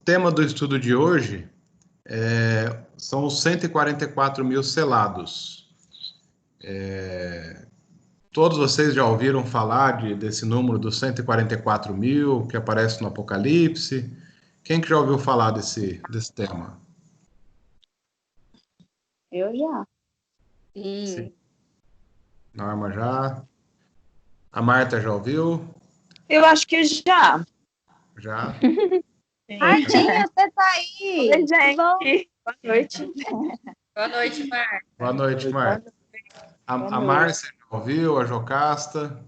tema do estudo de hoje são os 144 mil selados. Todos vocês já ouviram falar desse número dos 144 mil que aparece no Apocalipse? Quem que já ouviu falar desse tema? Eu já. Sim. Norma já. A Marta já ouviu? Eu acho que já. Já. Martinha, você tá aí? Oi, gente. Boa noite. Boa noite, Marta. Boa noite, Marta. A Márcia já ouviu? A Jocasta?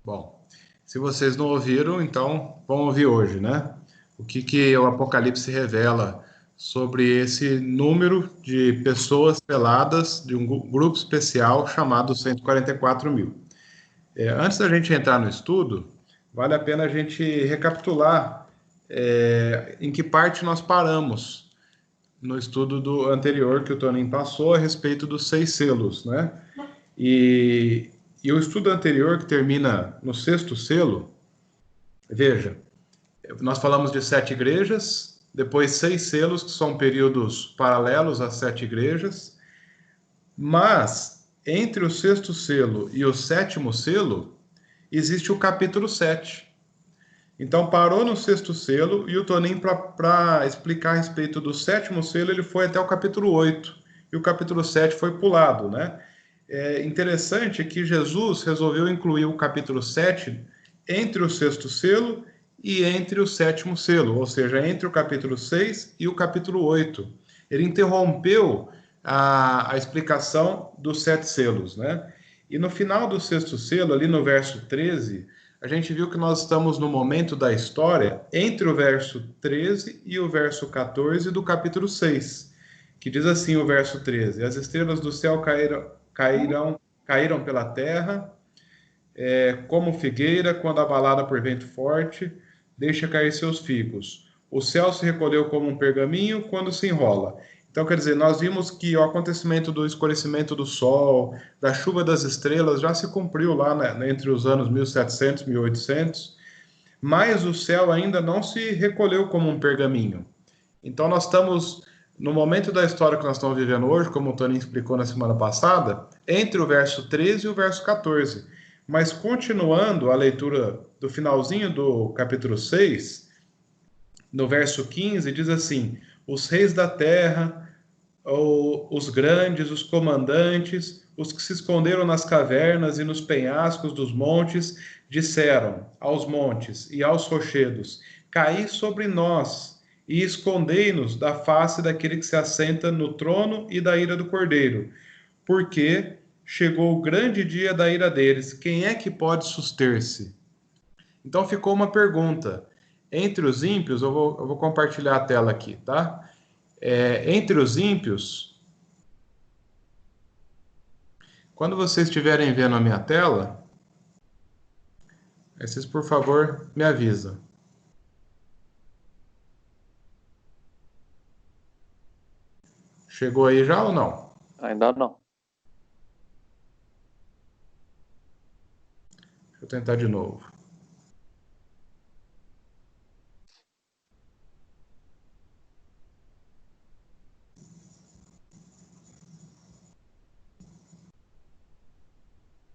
Bom, se vocês não ouviram, então vão ouvir hoje, né? O que o Apocalipse revela sobre esse número de pessoas seladas de um grupo especial chamado 144 mil. Antes da gente entrar no estudo, vale a pena a gente recapitular em que parte nós paramos no estudo anterior que o Toninho passou a respeito dos 6 selos, né? E o estudo anterior, que termina no 6º selo, veja, nós falamos de 7 igrejas, depois 6 selos, que são períodos paralelos às 7 igrejas, mas entre o 6º selo e o 7º selo, existe o capítulo 7. Então, parou no 6º selo, e o Toninho, para explicar a respeito do 7º selo, ele foi até o capítulo 8, e o capítulo 7 foi pulado, né? É interessante que Jesus resolveu incluir o capítulo 7 entre o 6º selo e entre o 7º selo, ou seja, entre o capítulo 6 e o capítulo 8. Ele interrompeu a explicação dos 7 selos, né? E no final do 6º selo, ali no verso 13, a gente viu que nós estamos no momento da história entre o verso 13 e o verso 14 do capítulo 6, que diz assim o verso 13: as estrelas do céu caíram pela terra, como figueira quando abalada por vento forte, deixa cair seus figos. O céu se recolheu como um pergaminho quando se enrola. Então, quer dizer, nós vimos que o acontecimento do escurecimento do sol, da chuva das estrelas, já se cumpriu lá, né, entre os anos 1700 e 1800, mas o céu ainda não se recolheu como um pergaminho. Então, nós estamos no momento da história que nós estamos vivendo hoje, como o Toninho explicou na semana passada, entre o verso 13 e o verso 14. Mas continuando a leitura do finalzinho do capítulo 6, no verso 15, diz assim: os reis da terra, os grandes, os comandantes, os que se esconderam nas cavernas e nos penhascos dos montes, disseram aos montes e aos rochedos: caí sobre nós e escondei-nos da face daquele que se assenta no trono e da ira do Cordeiro, porque chegou o grande dia da ira deles. Quem é que pode suster-se? Então ficou uma pergunta. Entre os ímpios, eu vou compartilhar a tela aqui, tá? Entre os ímpios, quando vocês estiverem vendo a minha tela, vocês, por favor, me avisam. Chegou aí já ou não? Ainda não. Deixa eu tentar de novo.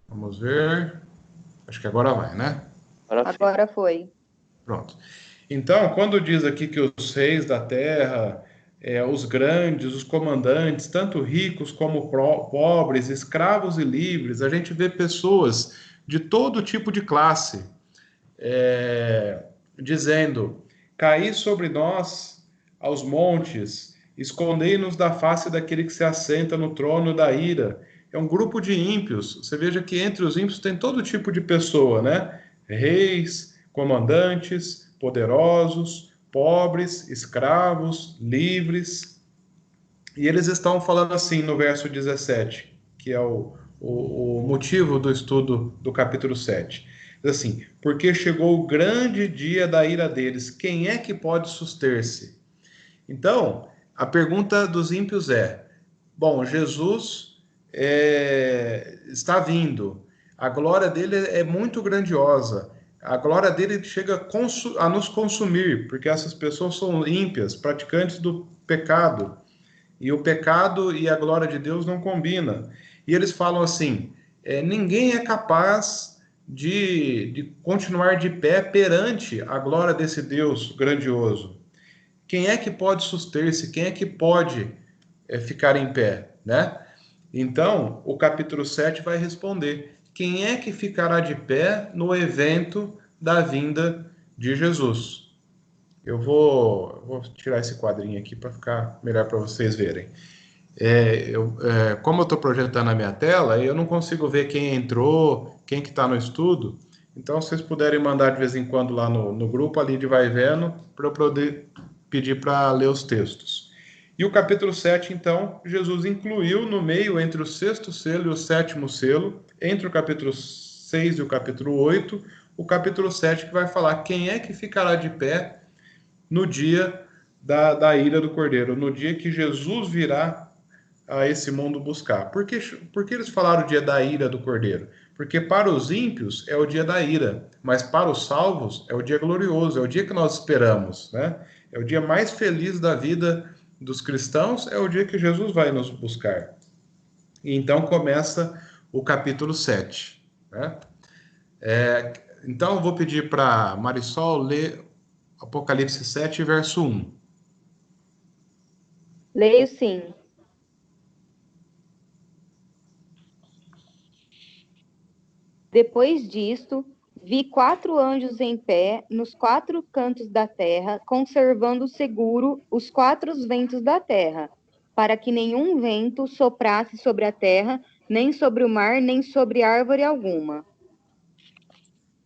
Vamos ver. Acho que agora vai, né? Agora foi. Pronto. Então, quando diz aqui que os reis da terra, os grandes, os comandantes, tanto ricos como pobres, escravos e livres, a gente vê pessoas de todo tipo de classe dizendo: caí sobre nós aos montes, escondei-nos da face daquele que se assenta no trono da ira. É um grupo de ímpios. Você veja que entre os ímpios tem todo tipo de pessoa, né? Reis, comandantes, poderosos, pobres, escravos, livres. E eles estão falando assim no verso 17, que é o motivo do estudo do capítulo 7. Diz assim: porque chegou o grande dia da ira deles, quem é que pode suster-se? Então, a pergunta dos ímpios é: bom, Jesus está vindo. A glória dele é muito grandiosa. A glória dele chega a nos consumir, porque essas pessoas são ímpias, praticantes do pecado. E o pecado e a glória de Deus não combinam. E eles falam assim: ninguém é capaz de continuar de pé perante a glória desse Deus grandioso. Quem é que pode suster-se? Quem é que pode ficar em pé, né? Então, o capítulo 7 vai responder: quem é que ficará de pé no evento da vinda de Jesus? Eu vou tirar esse quadrinho aqui para ficar melhor para vocês verem. Como eu estou projetando a minha tela, eu não consigo ver quem entrou, quem que está no estudo. Então, se vocês puderem mandar de vez em quando lá no grupo ali de Vai Vendo, para eu poder pedir para ler os textos. E o capítulo 7, então, Jesus incluiu no meio, entre o sexto selo e o sétimo selo, entre o capítulo 6 e o capítulo 8, o capítulo 7, que vai falar quem é que ficará de pé no dia da ira do Cordeiro, no dia que Jesus virá a esse mundo buscar. Por que eles falaram o dia da ira do Cordeiro? Porque para os ímpios é o dia da ira, mas para os salvos é o dia glorioso, é o dia que nós esperamos, né? É o dia mais feliz da vida dos cristãos, é o dia que Jesus vai nos buscar. E então começa o capítulo 7, né? Então eu vou pedir para Marisol ler Apocalipse 7, verso 1. Leio sim. Depois disto, vi 4 anjos em pé nos 4 cantos da terra, conservando seguro os 4 ventos da terra, para que nenhum vento soprasse sobre a terra, nem sobre o mar, nem sobre árvore alguma.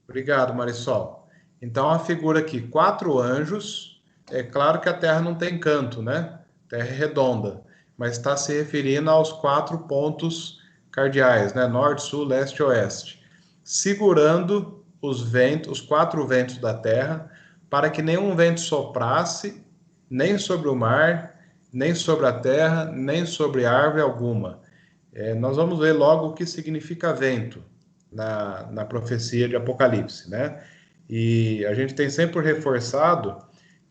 Obrigado, Marisol. Então, a figura aqui, 4 anjos. É claro que a Terra não tem canto, né? A Terra é redonda, mas está se referindo aos 4 pontos cardeais, né? Norte, sul, leste e oeste, segurando os ventos, os 4 ventos da Terra, para que nenhum vento soprasse, nem sobre o mar, nem sobre a terra, nem sobre árvore alguma. Nós vamos ver logo o que significa vento na profecia de Apocalipse, né? E a gente tem sempre reforçado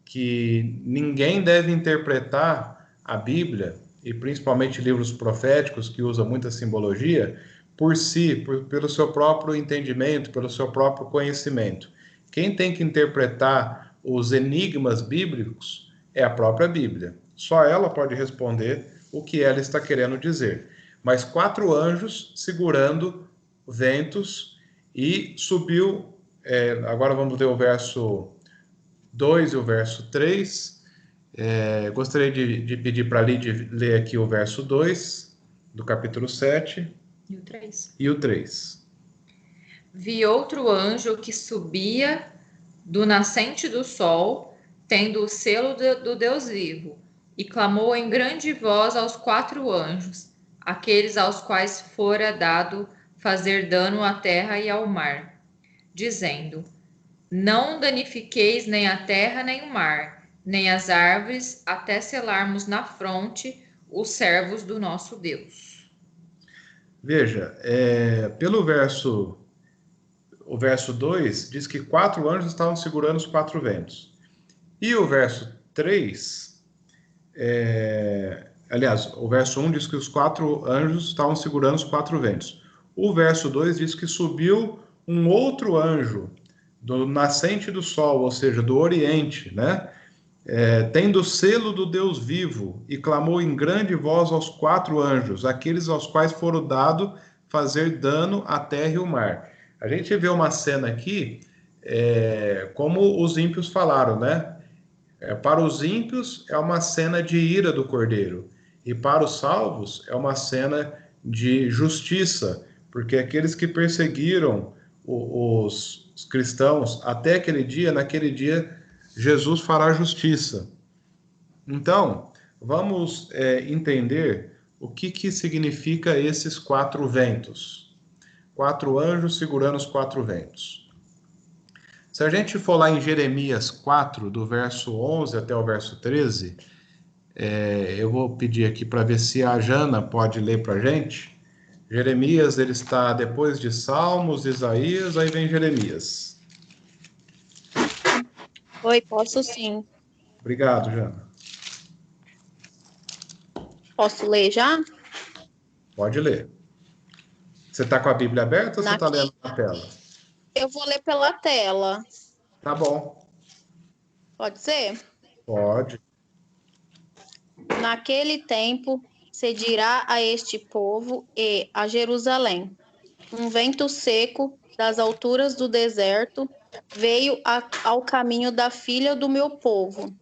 que ninguém deve interpretar a Bíblia, e principalmente livros proféticos que usam muita simbologia, por si, pelo seu próprio entendimento, pelo seu próprio conhecimento. Quem tem que interpretar os enigmas bíblicos é a própria Bíblia. Só ela pode responder o que ela está querendo dizer. Mas 4 anjos segurando ventos e subiu. Agora vamos ver o verso 2 e o verso 3. Gostaria de pedir para a Lídia ler aqui o verso 2 do capítulo 7. E o 3. E o 3. Vi outro anjo que subia do nascente do sol, tendo o selo do Deus vivo, e clamou em grande voz aos 4 anjos, aqueles aos quais fora dado fazer dano à terra e ao mar, dizendo: não danifiqueis nem a terra nem o mar, nem as árvores, até selarmos na fronte os servos do nosso Deus. Veja, o verso 2 diz que 4 anjos estavam segurando os 4 ventos. E o verso 3, aliás, o verso 1 diz que os 4 anjos estavam segurando os 4 ventos. O verso 2 diz que subiu um outro anjo do nascente do sol, ou seja, do oriente, né? Tendo o selo do Deus vivo, e clamou em grande voz aos 4 anjos, aqueles aos quais foram dado fazer dano à terra e ao mar. A gente vê uma cena aqui, como os ímpios falaram, né? Para os ímpios é uma cena de ira do Cordeiro, e para os salvos é uma cena de justiça, porque aqueles que perseguiram os cristãos até aquele dia, naquele dia, Jesus fará justiça. Então, vamos entender o que significa esses 4 ventos. 4 anjos segurando os 4 ventos. Se a gente for lá em Jeremias 4, do verso 11 até o verso 13, eu vou pedir aqui para ver se a Jana pode ler para a gente. Jeremias, ele está depois de Salmos, Isaías, aí vem Jeremias. Oi, posso sim. Obrigado, Jana. Posso ler já? Pode ler. Você está com a Bíblia aberta ou você está Naqui- lendo na tela? Eu vou ler pela tela. Tá bom. Pode ser? Pode. Naquele tempo se dirá a este povo e a Jerusalém: um vento seco das alturas do deserto veio ao caminho da filha do meu povo,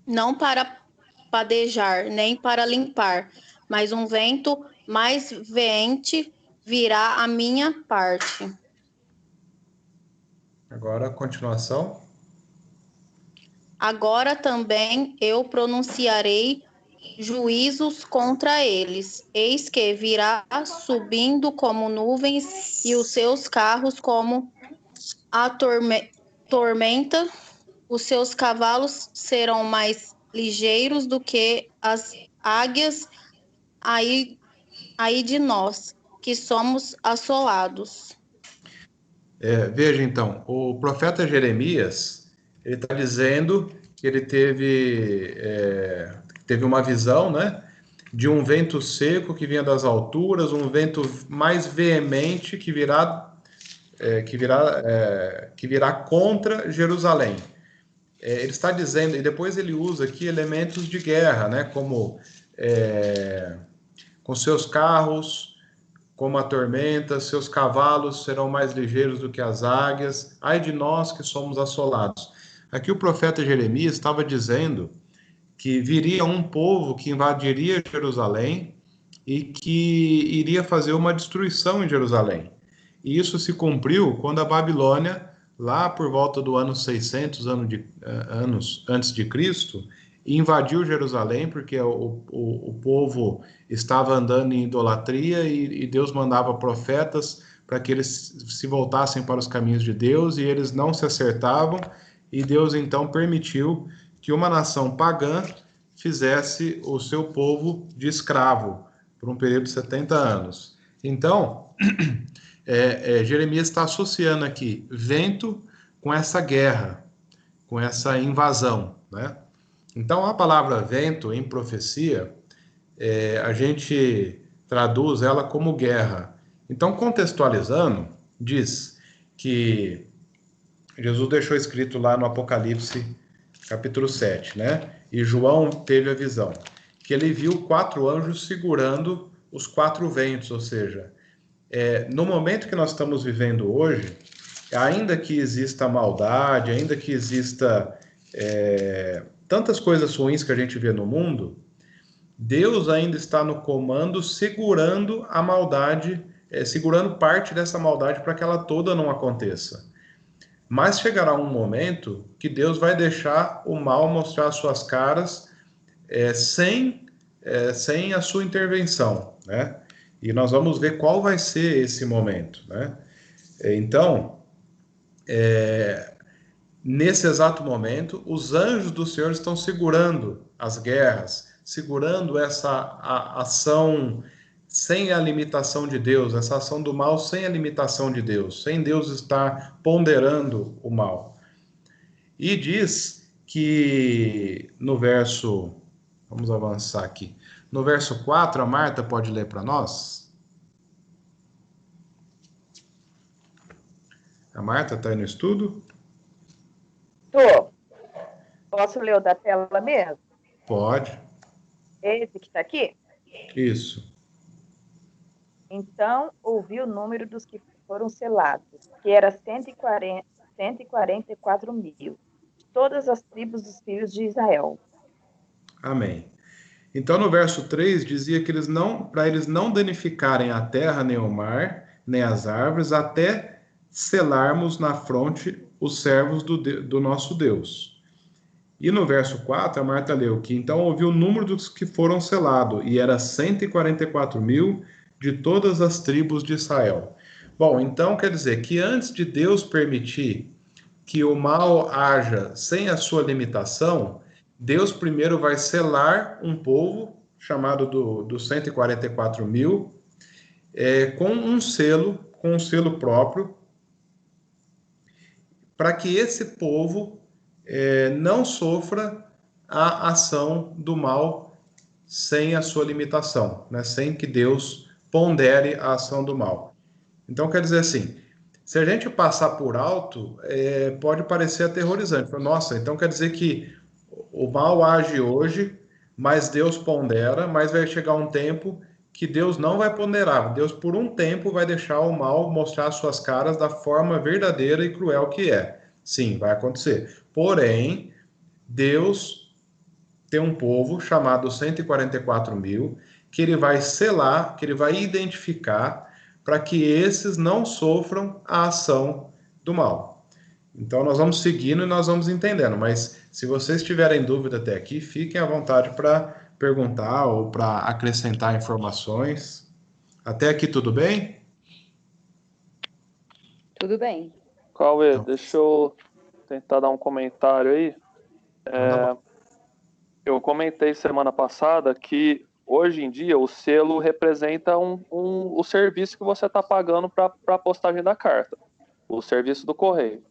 não para padejar, nem para limpar, mas um vento mais veente virá à minha parte. Agora, a continuação. Agora também eu pronunciarei juízos contra eles. Eis que virá subindo como nuvens e os seus carros como a tormenta. Os seus cavalos serão mais ligeiros do que as águias. Aí de nós, que somos assolados. Veja, então, o profeta Jeremias, ele está dizendo que ele teve uma visão, né, de um vento seco que vinha das alturas, um vento mais veemente que virá contra Jerusalém. Ele está dizendo, e depois ele usa aqui elementos de guerra, né, como com seus carros, como a tormenta, seus cavalos serão mais ligeiros do que as águias, ai de nós que somos assolados. Aqui o profeta Jeremias estava dizendo que viria um povo que invadiria Jerusalém e que iria fazer uma destruição em Jerusalém. E isso se cumpriu quando a Babilônia, lá por volta do ano 600 anos antes de Cristo, invadiu Jerusalém, porque o povo estava andando em idolatria e Deus mandava profetas para que eles se voltassem para os caminhos de Deus, e eles não se acertavam, e Deus então permitiu que uma nação pagã fizesse o seu povo de escravo por um período de 70 anos. Então, Jeremias está associando aqui vento com essa guerra, com essa invasão, né? Então, a palavra vento em profecia, a gente traduz ela como guerra. Então, contextualizando, diz que Jesus deixou escrito lá no Apocalipse, capítulo 7, né? E João teve a visão, que ele viu 4 anjos segurando os 4 ventos, ou seja, no momento que nós estamos vivendo hoje, ainda que exista maldade, ainda que exista tantas coisas ruins que a gente vê no mundo, Deus ainda está no comando, segurando a maldade, segurando parte dessa maldade para que ela toda não aconteça. Mas chegará um momento que Deus vai deixar o mal mostrar suas caras sem a sua intervenção, né? E nós vamos ver qual vai ser esse momento, né? Então, nesse exato momento, os anjos do Senhor estão segurando as guerras, segurando essa ação sem a limitação de Deus, essa ação do mal sem a limitação de Deus, sem Deus estar ponderando o mal. E diz que no verso, vamos avançar aqui, no verso 4, a Marta pode ler para nós? A Marta está aí no estudo? Tô. Posso ler o da tela mesmo? Pode. Esse que está aqui? Isso. Então, ouvi o número dos que foram selados, que era 144 mil, de todas as tribos dos filhos de Israel. Amém. Então, no verso 3, dizia que para eles não danificarem a terra, nem o mar, nem as árvores, até selarmos na fronte os servos do nosso Deus. E no verso 4, a Marta leu que então ouviu o número dos que foram selados, e era 144 mil de todas as tribos de Israel. Bom, então quer dizer que antes de Deus permitir que o mal haja sem a sua limitação, Deus primeiro vai selar um povo, chamado dos 144 mil, com um selo próprio, para que esse povo não sofra a ação do mal sem a sua limitação, né? Sem que Deus pondere a ação do mal. Então, quer dizer assim, se a gente passar por alto, pode parecer aterrorizante. Nossa, então quer dizer que o mal age hoje, mas Deus pondera, mas vai chegar um tempo que Deus não vai ponderar. Deus, por um tempo, vai deixar o mal mostrar suas caras da forma verdadeira e cruel que é. Sim, vai acontecer. Porém, Deus tem um povo chamado 144.000, que ele vai selar, que ele vai identificar, para que esses não sofram a ação do mal. Então, nós vamos seguindo e nós vamos entendendo, mas se vocês tiverem dúvida até aqui, fiquem à vontade para perguntar ou para acrescentar informações. Até aqui tudo bem? Tudo bem. Cauê, Então. deixa eu tentar dar um comentário aí. Eu comentei semana passada que hoje em dia o selo representa o serviço que você está pagando para a postagem da carta, o serviço do correio.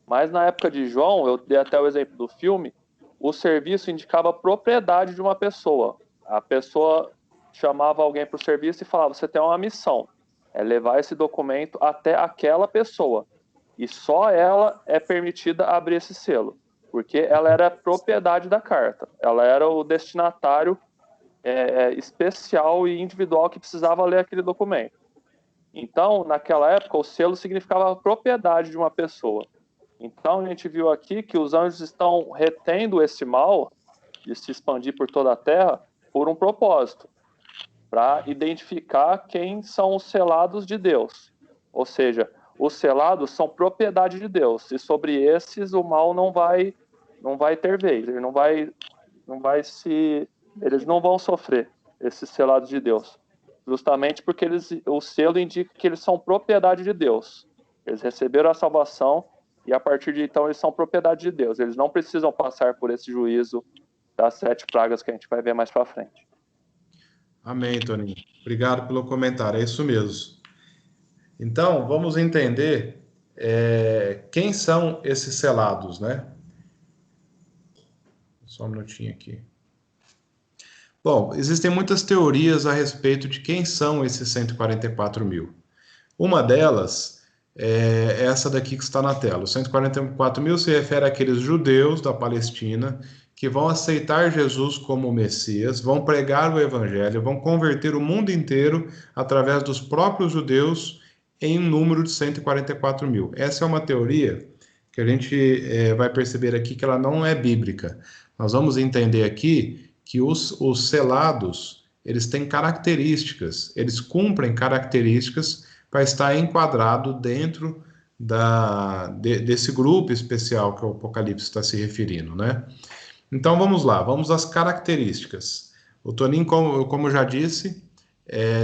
Mas na época de João, eu dei até o exemplo do filme, o serviço indicava a propriedade de uma pessoa. A pessoa chamava alguém para o serviço e falava, você tem uma missão, é levar esse documento até aquela pessoa. E só ela é permitida abrir esse selo, porque ela era propriedade da carta. Ela era o destinatário especial e individual que precisava ler aquele documento. Então, naquela época, o selo significava a propriedade de uma pessoa. Então, a gente viu aqui que os anjos estão retendo esse mal de se expandir por toda a terra por um propósito, para identificar quem são os selados de Deus. Ou seja, os selados são propriedade de Deus, e sobre esses o mal não vai ter vez, eles não vão sofrer, esses selados de Deus, justamente porque o selo indica que eles são propriedade de Deus. Eles receberam a salvação e a partir de então eles são propriedade de Deus. Eles não precisam passar por esse juízo das 7 pragas que a gente vai ver mais para frente. Amém, Toninho. Obrigado pelo comentário, é isso mesmo. Então, vamos entender quem são esses selados, né? Só um minutinho aqui. Bom, existem muitas teorias a respeito de quem são esses 144.000. Uma delas é essa daqui que está na tela. Os 144.000 se refere àqueles judeus da Palestina que vão aceitar Jesus como o Messias, vão pregar o Evangelho, vão converter o mundo inteiro através dos próprios judeus em um número de 144.000. Essa é uma teoria que a gente vai perceber aqui que ela não é bíblica. Nós vamos entender aqui que os selados, eles têm características, eles cumprem características para estar enquadrado dentro desse grupo especial que o Apocalipse está se referindo, né? Então vamos lá, vamos às características. O Toninho, como eu já disse,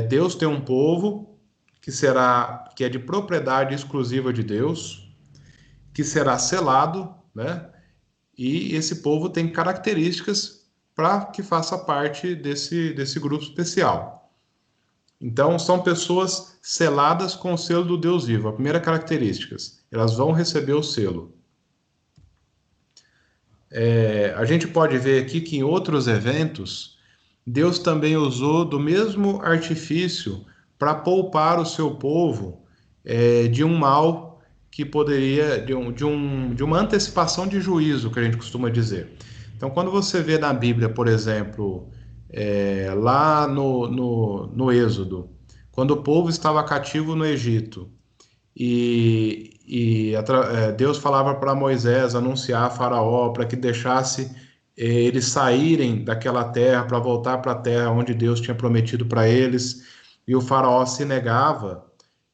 Deus tem um povo que é de propriedade exclusiva de Deus, que será selado, né? E esse povo tem características para que faça parte desse grupo especial. Então, são pessoas seladas com o selo do Deus vivo. A primeira característica, elas vão receber o selo. A gente pode ver aqui que em outros eventos, Deus também usou do mesmo artifício para poupar o seu povo de um mal que poderia, de uma antecipação de juízo, que a gente costuma dizer. Então, quando você vê na Bíblia, por exemplo, lá no Êxodo, quando o povo estava cativo no Egito, Deus falava para Moisés anunciar a Faraó para que deixasse eles saírem daquela terra para voltar para a terra onde Deus tinha prometido para eles, e o Faraó se negava,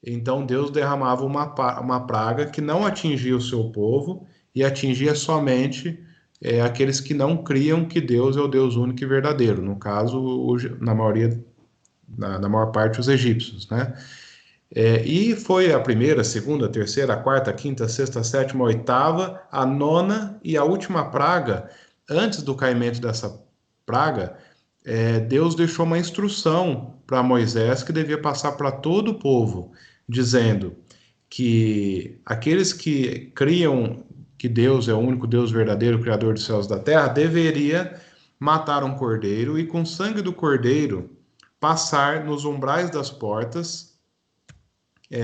então Deus derramava uma praga que não atingia o seu povo e atingia somente aqueles que não criam que Deus é o Deus único e verdadeiro, no caso, na maior parte, os egípcios, né? E foi a primeira, segunda, terceira, quarta, quinta, sexta, sétima, oitava, a nona e a última praga, antes do caimento dessa praga, Deus deixou uma instrução para Moisés que devia passar para todo o povo, dizendo que aqueles que criam que Deus é o único Deus verdadeiro, Criador dos céus e da terra, deveria matar um cordeiro e com o sangue do cordeiro passar nos umbrais das portas,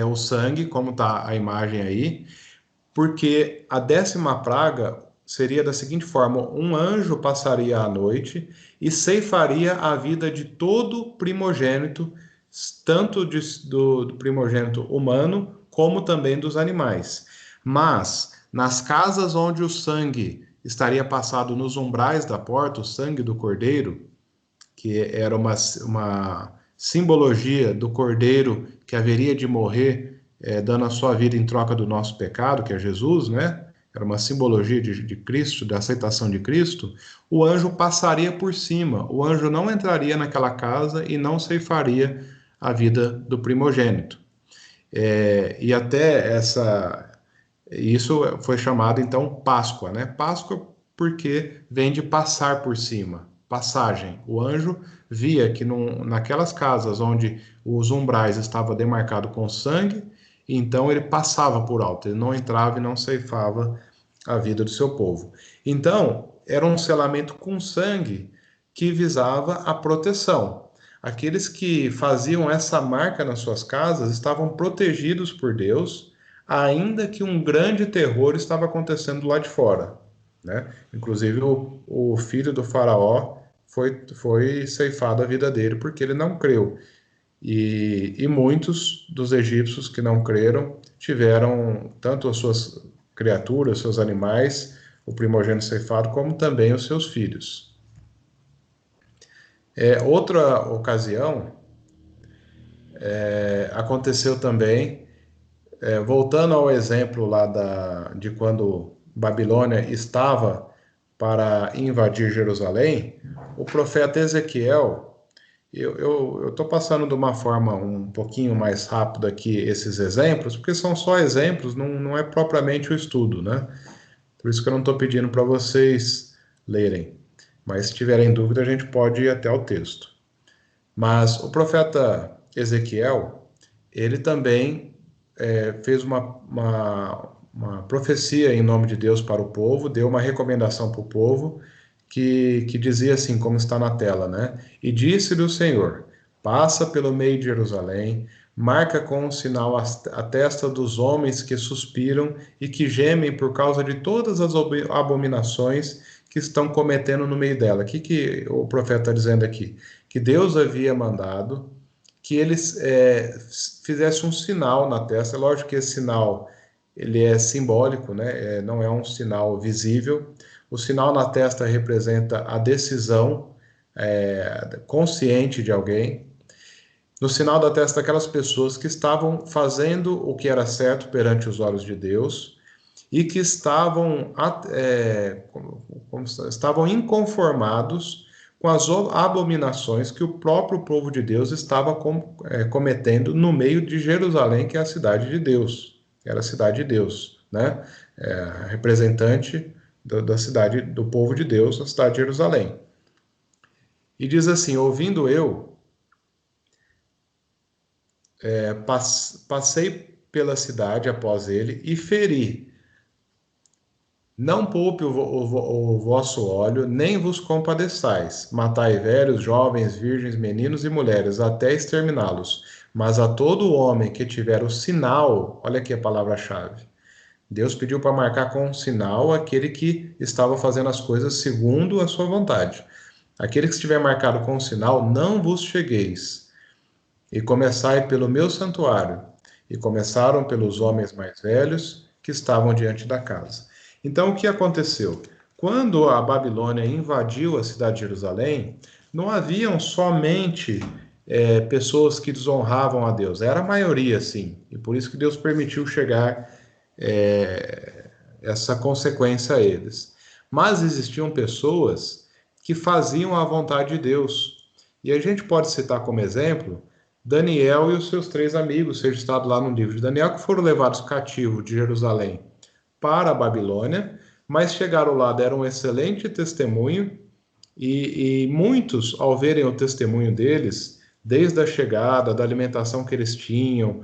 o sangue, como está a imagem aí, porque a 10ª praga seria da seguinte forma: um anjo passaria à noite e ceifaria a vida de todo primogênito, tanto do primogênito humano, como também dos animais. Mas, nas casas onde o sangue estaria passado nos umbrais da porta, o sangue do cordeiro, que era uma simbologia do cordeiro que haveria de morrer, dando a sua vida em troca do nosso pecado, que é Jesus, né? Era uma simbologia de Cristo, da aceitação de Cristo. O anjo passaria por cima, o anjo não entraria naquela casa e não ceifaria a vida do primogênito. E até isso foi chamado então Páscoa, né? Páscoa porque vem de passar por cima, passagem. O anjo via que naquelas casas onde os umbrais estavam demarcados com sangue, então ele passava por alto, ele não entrava e não ceifava a vida do seu povo. Então, era um selamento com sangue que visava a proteção. Aqueles que faziam essa marca nas suas casas estavam protegidos por Deus, ainda que um grande terror estava acontecendo lá de fora, né? Inclusive o filho do faraó foi ceifado a vida dele porque ele não creu. E muitos dos egípcios que não creram tiveram tanto as suas criaturas, seus animais, o primogênito ceifado, como também os seus filhos. Outra ocasião aconteceu também, voltando ao exemplo lá de quando Babilônia estava para invadir Jerusalém, o profeta Ezequiel, eu estou passando de uma forma um pouquinho mais rápida aqui esses exemplos, porque são só exemplos, não é propriamente o estudo, né? Por isso que eu não estou pedindo para vocês lerem. Mas se tiverem dúvida, a gente pode ir até o texto. Mas o profeta Ezequiel, ele também fez uma profecia em nome de Deus para o povo, deu uma recomendação para o povo, que dizia assim, como está na tela, né? E disse-lhe o Senhor: passa pelo meio de Jerusalém, marca com um sinal a testa dos homens que suspiram e que gemem por causa de todas as abominações que estão cometendo no meio dela. O que o profeta está dizendo aqui? Que Deus havia mandado que eles fizessem um sinal na testa. É lógico que esse sinal ele é simbólico, né? Não é um sinal visível. O sinal na testa representa a decisão consciente de alguém. No sinal da testa, aquelas pessoas que estavam fazendo o que era certo perante os olhos de Deus e que estavam inconformados com as abominações que o próprio povo de Deus estava cometendo no meio de Jerusalém, que é a cidade de Deus. Era a cidade de Deus, né? Representante da cidade, do povo de Deus, a cidade de Jerusalém. E diz assim: ouvindo eu, passei pela cidade após ele e feri. Não poupe o vosso óleo, nem vos compadeçais. Matai velhos, jovens, virgens, meninos e mulheres, até exterminá-los. Mas a todo homem que tiver o sinal, olha aqui a palavra-chave, Deus pediu para marcar com um sinal aquele que estava fazendo as coisas segundo a sua vontade. Aquele que estiver marcado com um sinal, não vos chegueis. E começai pelo meu santuário. E começaram pelos homens mais velhos que estavam diante da casa. Então, o que aconteceu? Quando a Babilônia invadiu a cidade de Jerusalém, não haviam somente pessoas que desonravam a Deus. Era a maioria, sim. E por isso que Deus permitiu chegar essa consequência a eles. Mas existiam pessoas que faziam a vontade de Deus. E a gente pode citar como exemplo Daniel e os seus 3 amigos, registrados lá no livro de Daniel, que foram levados cativos de Jerusalém para a Babilônia, mas chegaram lá, deram um excelente testemunho E muitos, ao verem o testemunho deles, desde a chegada, da alimentação que eles tinham,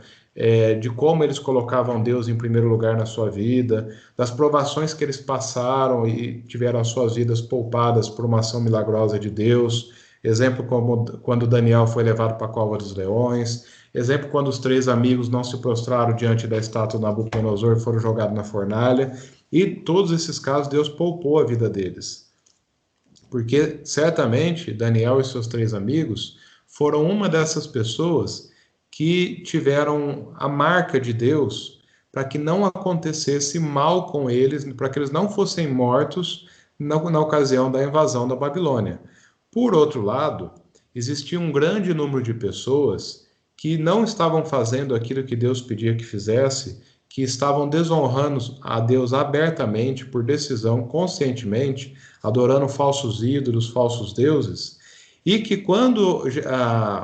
de como eles colocavam Deus em primeiro lugar na sua vida, das provações que eles passaram e tiveram as suas vidas poupadas por uma ação milagrosa de Deus. Exemplo como quando Daniel foi levado para a cova dos leões. Exemplo quando os 3 amigos não se prostraram diante da estátua de Nabucodonosor e foram jogados na fornalha. E todos esses casos Deus poupou a vida deles. Porque certamente Daniel e seus 3 amigos foram uma dessas pessoas que tiveram a marca de Deus para que não acontecesse mal com eles, para que eles não fossem mortos na ocasião da invasão da Babilônia. Por outro lado, existia um grande número de pessoas que não estavam fazendo aquilo que Deus pedia que fizesse, que estavam desonrando a Deus abertamente, por decisão, conscientemente, adorando falsos ídolos, falsos deuses, e que quando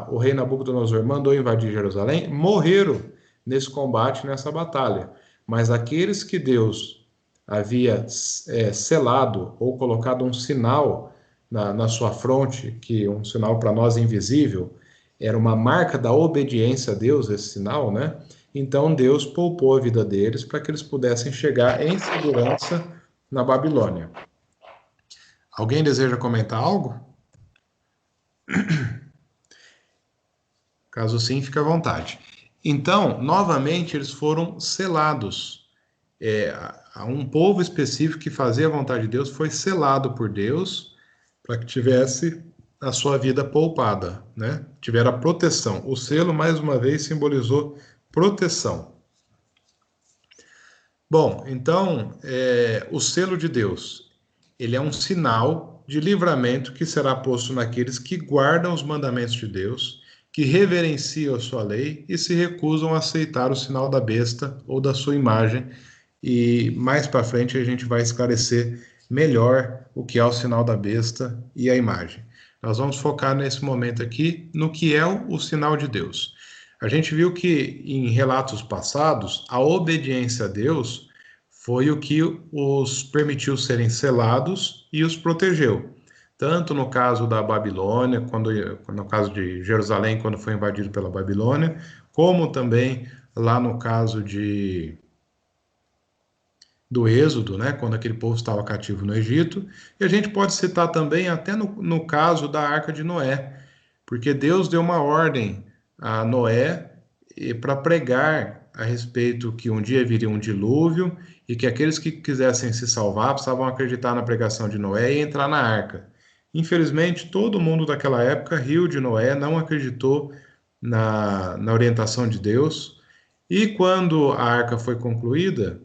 o rei Nabucodonosor mandou invadir Jerusalém, morreram nesse combate, nessa batalha. Mas aqueles que Deus havia selado ou colocado um sinal na sua fronte, que um sinal para nós invisível, era uma marca da obediência a Deus, esse sinal, né? Então Deus poupou a vida deles para que eles pudessem chegar em segurança na Babilônia. Alguém deseja comentar algo? Caso sim, fique à vontade. Então, novamente, eles foram selados. Um povo específico que fazia a vontade de Deus foi selado por Deus para que tivesse a sua vida poupada, né? Tiveram a proteção. O selo, mais uma vez, simbolizou proteção. Bom, então, o selo de Deus, ele é um sinal de livramento que será posto naqueles que guardam os mandamentos de Deus, que reverenciam a sua lei e se recusam a aceitar o sinal da besta ou da sua imagem. E mais para frente a gente vai esclarecer melhor o que é o sinal da besta e a imagem. Nós vamos focar nesse momento aqui no que é o sinal de Deus. A gente viu que em relatos passados, a obediência a Deus foi o que os permitiu serem selados e os protegeu. Tanto no caso da Babilônia, no caso de Jerusalém, quando foi invadido pela Babilônia, como também lá no caso do Êxodo, né, quando aquele povo estava cativo no Egito. E a gente pode citar também até no caso da Arca de Noé, porque Deus deu uma ordem a Noé para pregar a respeito que um dia viria um dilúvio e que aqueles que quisessem se salvar precisavam acreditar na pregação de Noé e entrar na arca. Infelizmente, todo mundo daquela época riu de Noé, não acreditou na orientação de Deus. E quando a arca foi concluída,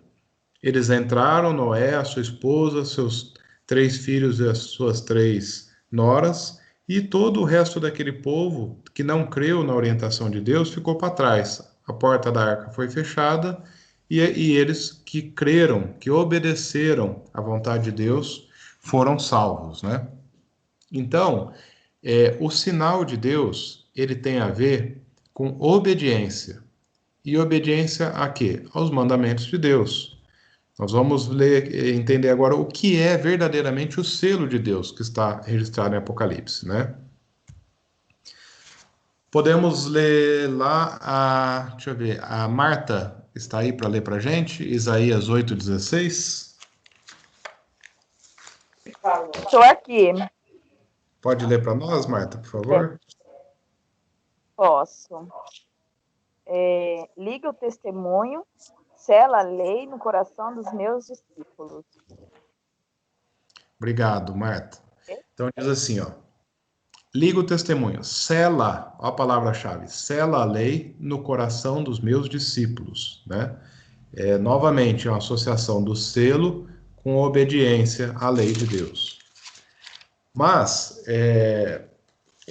eles entraram, Noé, a sua esposa, seus 3 filhos e as suas 3 noras, e todo o resto daquele povo que não creu na orientação de Deus ficou para trás. A porta da arca foi fechada e eles que creram, que obedeceram à vontade de Deus, foram salvos, né? Então, o sinal de Deus, ele tem a ver com obediência. E obediência a quê? Aos mandamentos de Deus. Nós vamos entender agora o que é verdadeiramente o selo de Deus que está registrado em Apocalipse, né? Podemos ler lá deixa eu ver, a Marta está aí para ler para a gente, Isaías 8,16. Estou aqui. Pode ler para nós, Marta, por favor? Posso. Liga o testemunho, sela a lei no coração dos meus discípulos. Obrigado, Marta. Então diz assim, ó. Liga o testemunho, sela, ó a palavra-chave, sela a lei no coração dos meus discípulos, né? Novamente, é uma associação do selo com a obediência à lei de Deus. Mas,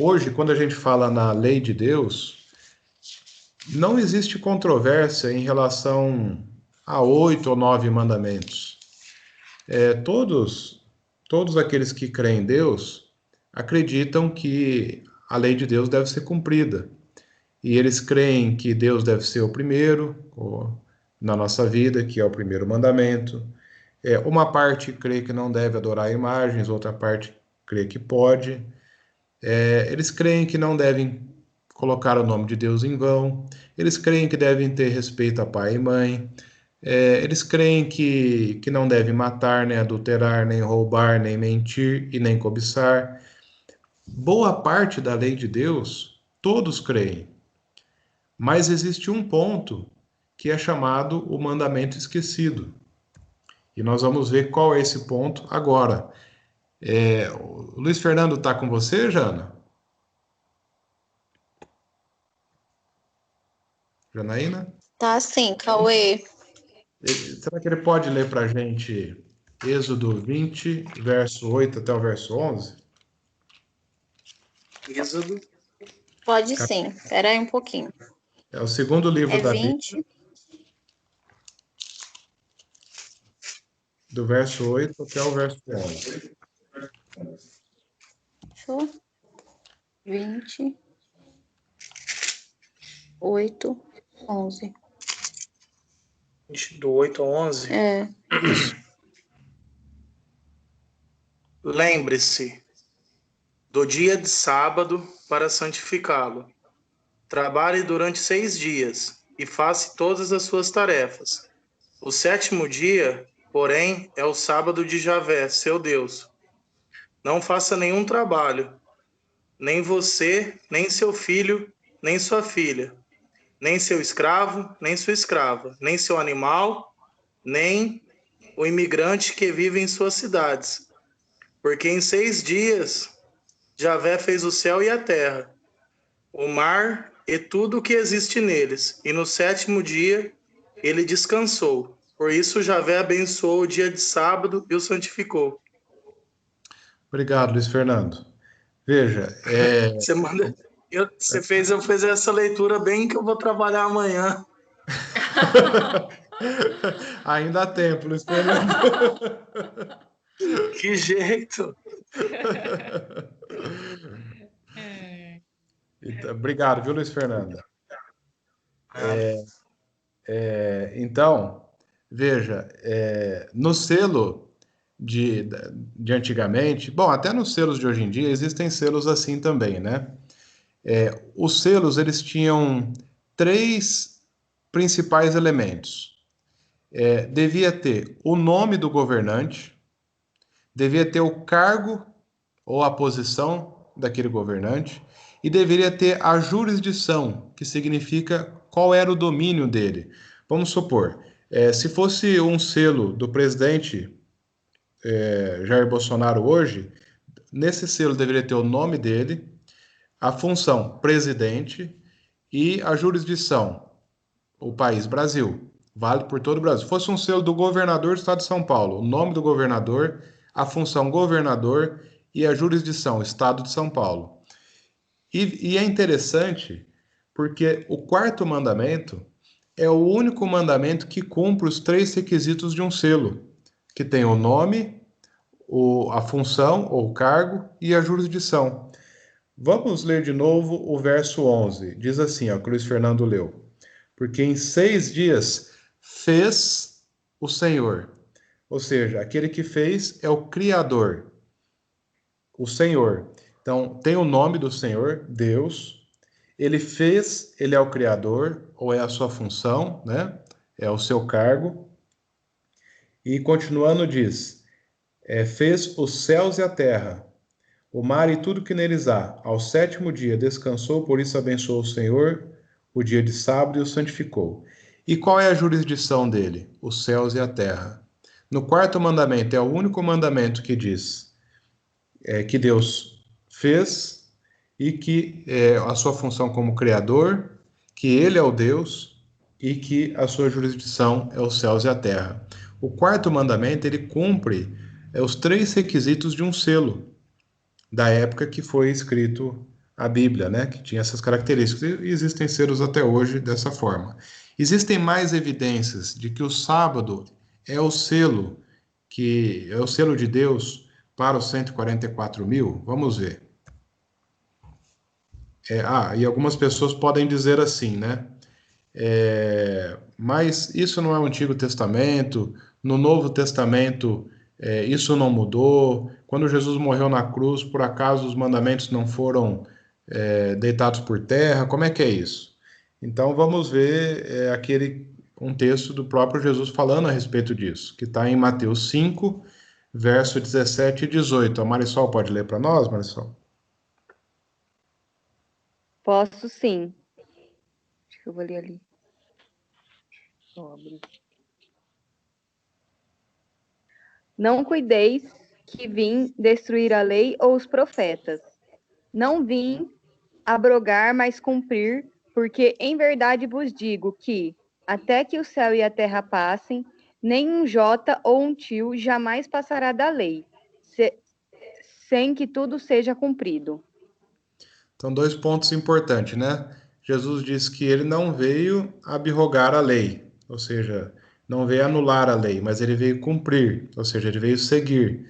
hoje, quando a gente fala na lei de Deus, não existe controvérsia em relação a 8 ou 9 mandamentos. Todos aqueles que creem em Deus acreditam que a lei de Deus deve ser cumprida. E eles creem que Deus deve ser o primeiro na nossa vida, que é o primeiro mandamento. Uma parte crê que não deve adorar imagens, outra parte crê que pode. Eles creem que não devem colocar o nome de Deus em vão. Eles creem que devem ter respeito a pai e mãe. Eles creem que não devem matar, nem adulterar, nem roubar, nem mentir e nem cobiçar. Boa parte da lei de Deus, todos creem. Mas existe um ponto que é chamado o mandamento esquecido. E nós vamos ver qual é esse ponto agora. O Luiz Fernando está com você, Jana? Janaína? Tá sim, Cauê. Será que ele pode ler para a gente Êxodo 20, verso 8 até o verso 11? Êxodo. Pode sim. Espera aí um pouquinho. É o segundo livro É da 20. Bíblia, do verso 8 até o verso 11. Fechou? 20. 8, 11. Do 8 ao 11. Lembre-se do dia de sábado para santificá-lo. Trabalhe durante 6 dias e faça todas as suas tarefas. O 7º dia, porém, é o sábado de Javé, seu Deus. Não faça nenhum trabalho, nem você, nem seu filho, nem sua filha, nem seu escravo, nem sua escrava, nem seu animal, nem o imigrante que vive em suas cidades. Porque em 6 dias Javé fez o céu e a terra, o mar e tudo o que existe neles, e no 7º dia ele descansou. Por isso Javé abençoou o dia de sábado e o santificou. Obrigado, Luiz Fernando. Veja, Você manda... Você fez eu fazer essa leitura bem que eu vou trabalhar amanhã. ainda há tempo, Luiz Fernando. Que jeito! Então, obrigado, viu, Luiz Fernando? Então, veja, no selo de antigamente, bom, até nos selos de hoje em dia existem selos assim também, né? Os selos, eles tinham 3 principais elementos. Devia ter o nome do governante, devia ter o cargo ou a posição daquele governante, e deveria ter a jurisdição, que significa qual era o domínio dele. Vamos supor, se fosse um selo do presidente Jair Bolsonaro hoje, nesse selo deveria ter o nome dele, a função presidente e a jurisdição, o país Brasil, vale por todo o Brasil. Se fosse um selo do governador do estado de São Paulo, o nome do governador, a função governador e a jurisdição, estado de São Paulo. E é interessante porque o 4º mandamento é o único mandamento que cumpre os 3 requisitos de um selo, que tem o nome, a função ou cargo e a jurisdição. Vamos ler de novo o verso 11. Diz assim, ó, que o Luiz Fernando leu. Porque em 6 dias fez o Senhor. Ou seja, aquele que fez é o Criador, o Senhor. Então, tem o nome do Senhor, Deus. Ele fez, ele é o Criador, ou é a sua função, né? É o seu cargo. E continuando diz, fez os céus e a terra, o mar e tudo que neles há. Ao 7º dia descansou, por isso abençoou o Senhor o dia de sábado e o santificou. E qual é a jurisdição dele? Os céus e a terra. No 4º mandamento, é o único mandamento que diz que Deus fez e que a sua função como Criador, que ele é o Deus e que a sua jurisdição é os céus e a terra. O 4º mandamento, ele cumpre os 3 requisitos de um selo da época que foi escrito a Bíblia, né? Que tinha essas características. E existem selos até hoje dessa forma. Existem mais evidências de que o sábado é o selo de Deus para os 144 mil? Vamos ver. E algumas pessoas podem dizer assim, né? Mas isso não é o Antigo Testamento. No Novo Testamento Isso não mudou? Quando Jesus morreu na cruz, por acaso os mandamentos não foram deitados por terra? Como é que é isso? Então vamos ver um texto do próprio Jesus falando a respeito disso, que está em Mateus 5, verso 17 e 18. A Marisol pode ler para nós, Marisol? Posso sim. Acho que eu vou ler ali. Sobre. Não cuideis que vim destruir a lei ou os profetas. Não vim abrogar, mas cumprir, porque em verdade vos digo que, até que o céu e a terra passem, nem um jota ou um tio jamais passará da lei, sem que tudo seja cumprido. Então, 2 pontos importantes, né? Jesus disse que ele não veio abrogar a lei, ou seja, não veio anular a lei, mas ele veio cumprir, ou seja, ele veio seguir.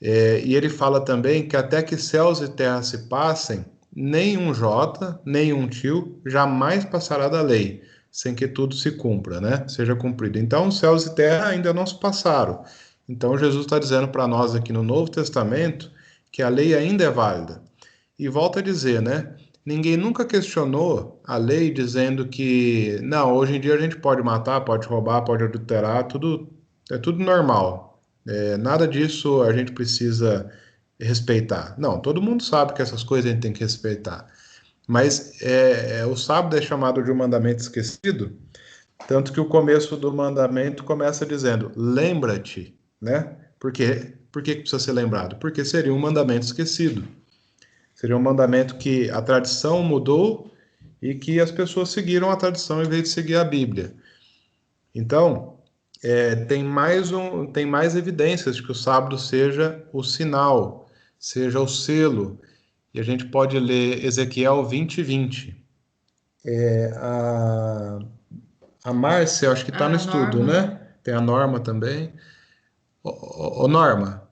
E ele fala também que até que céus e terra se passem, nem um jota, nem um tio jamais passará da lei, sem que tudo se cumpra, né? Seja cumprido. Então, céus e terra ainda não se passaram. Então, Jesus está dizendo para nós aqui no Novo Testamento que a lei ainda é válida. E volta a dizer, né? Ninguém nunca questionou a lei dizendo que, não, hoje em dia a gente pode matar, pode roubar, pode adulterar, é tudo normal. Nada disso a gente precisa respeitar. Não, todo mundo sabe que essas coisas a gente tem que respeitar. Mas o sábado é chamado de um mandamento esquecido, tanto que o começo do mandamento começa dizendo, lembra-te, né? Por que precisa ser lembrado? Porque seria um mandamento esquecido. Seria um mandamento que a tradição mudou e que as pessoas seguiram a tradição em vez de seguir a Bíblia. Então, tem mais evidências de que o sábado seja o sinal, seja o selo. E a gente pode ler Ezequiel 20:20. A Márcia, acho que está no estudo, Norma. né? Tem a Norma também. Ô, Norma,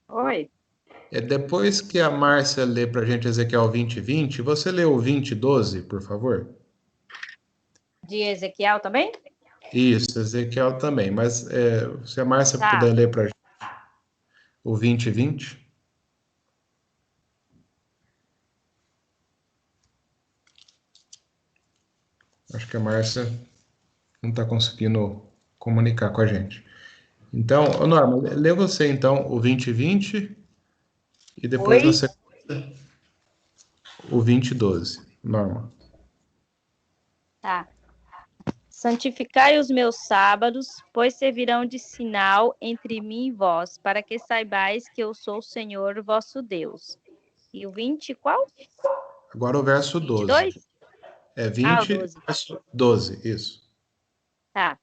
Oi. depois que a Márcia lê para a gente Ezequiel 20:20, você lê o 20:12, por favor? De Ezequiel também? Isso, Ezequiel também. Mas se a Márcia Tá. puder ler para a gente o 20:20. Acho que a Márcia não está conseguindo comunicar com a gente. Então, ô Norma, lê você então o 20:20 e depois Oi? você o 20:12. Norma. Tá. Santificai os meus sábados, pois servirão de sinal entre mim e vós, para que saibais que eu sou o Senhor vosso Deus. E o 20, qual? Agora o verso 12. 22? É o 20, 12. verso 12, isso. Tá.